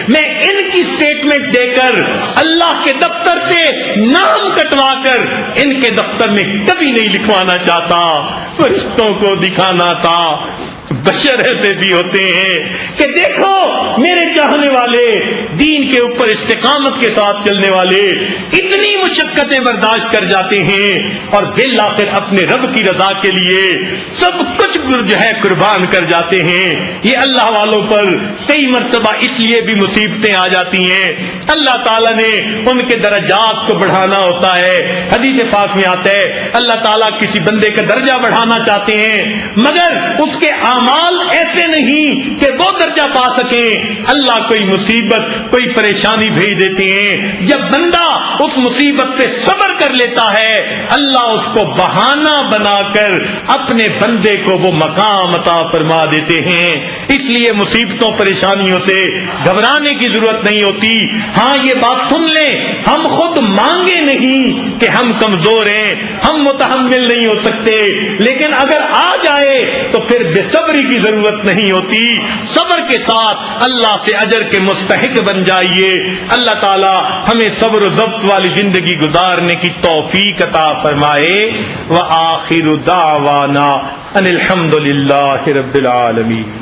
میں ان کی سٹیٹمنٹ دے کر اللہ کے دفتر سے نام کٹوا کر ان کے دفتر میں کبھی نہیں لکھوانا چاہتا، فرشتوں کو دکھانا تھا۔ بشر ایسے بھی ہوتے ہیں کہ دیکھو میرے چاہنے والے، دین کے اوپر استقامت کے ساتھ چلنے والے اتنی مشقتیں برداشت کر جاتے ہیں اور بالآخر اپنے رب کی رضا کے لیے سب کچھ جو ہے قربان کر جاتے ہیں۔ یہ اللہ والوں پر کئی مرتبہ اس لیے بھی مصیبتیں آ جاتی ہیں، اللہ تعالیٰ نے ان کے درجات کو بڑھانا ہوتا ہے۔ حدیث پاک میں آتا ہے اللہ تعالیٰ کسی بندے کا درجہ بڑھانا چاہتے ہیں مگر اس کے اعمال ایسے نہیں کہ وہ درجہ پا سکیں، اللہ کوئی مصیبت کوئی پریشانی بھیج دیتے ہیں، جب بندہ اس مصیبت پہ صبر کر لیتا ہے اللہ اس کو بہانہ بنا کر اپنے بندے کو وہ مقام عطا فرما دیتے ہیں۔ اس لیے مصیبتوں پریشانیوں سے گھبرانے کی ضرورت نہیں ہوتی۔ ہاں یہ بات سن لیں ہم خود مانگے نہیں کہ ہم کمزور ہیں، ہم متحمل نہیں ہو سکتے، لیکن اگر آ جائے تو پھر بے صبری کی ضرورت نہیں ہوتی، صبر کے ساتھ اللہ سے اجر کے مستحق بن جائیے۔ اللہ تعالی ہمیں صبر و ضبط والی زندگی گزارنے کی توفیق عطا فرمائے۔ وآخر دعوانا ان الحمد للہ رب العالمین۔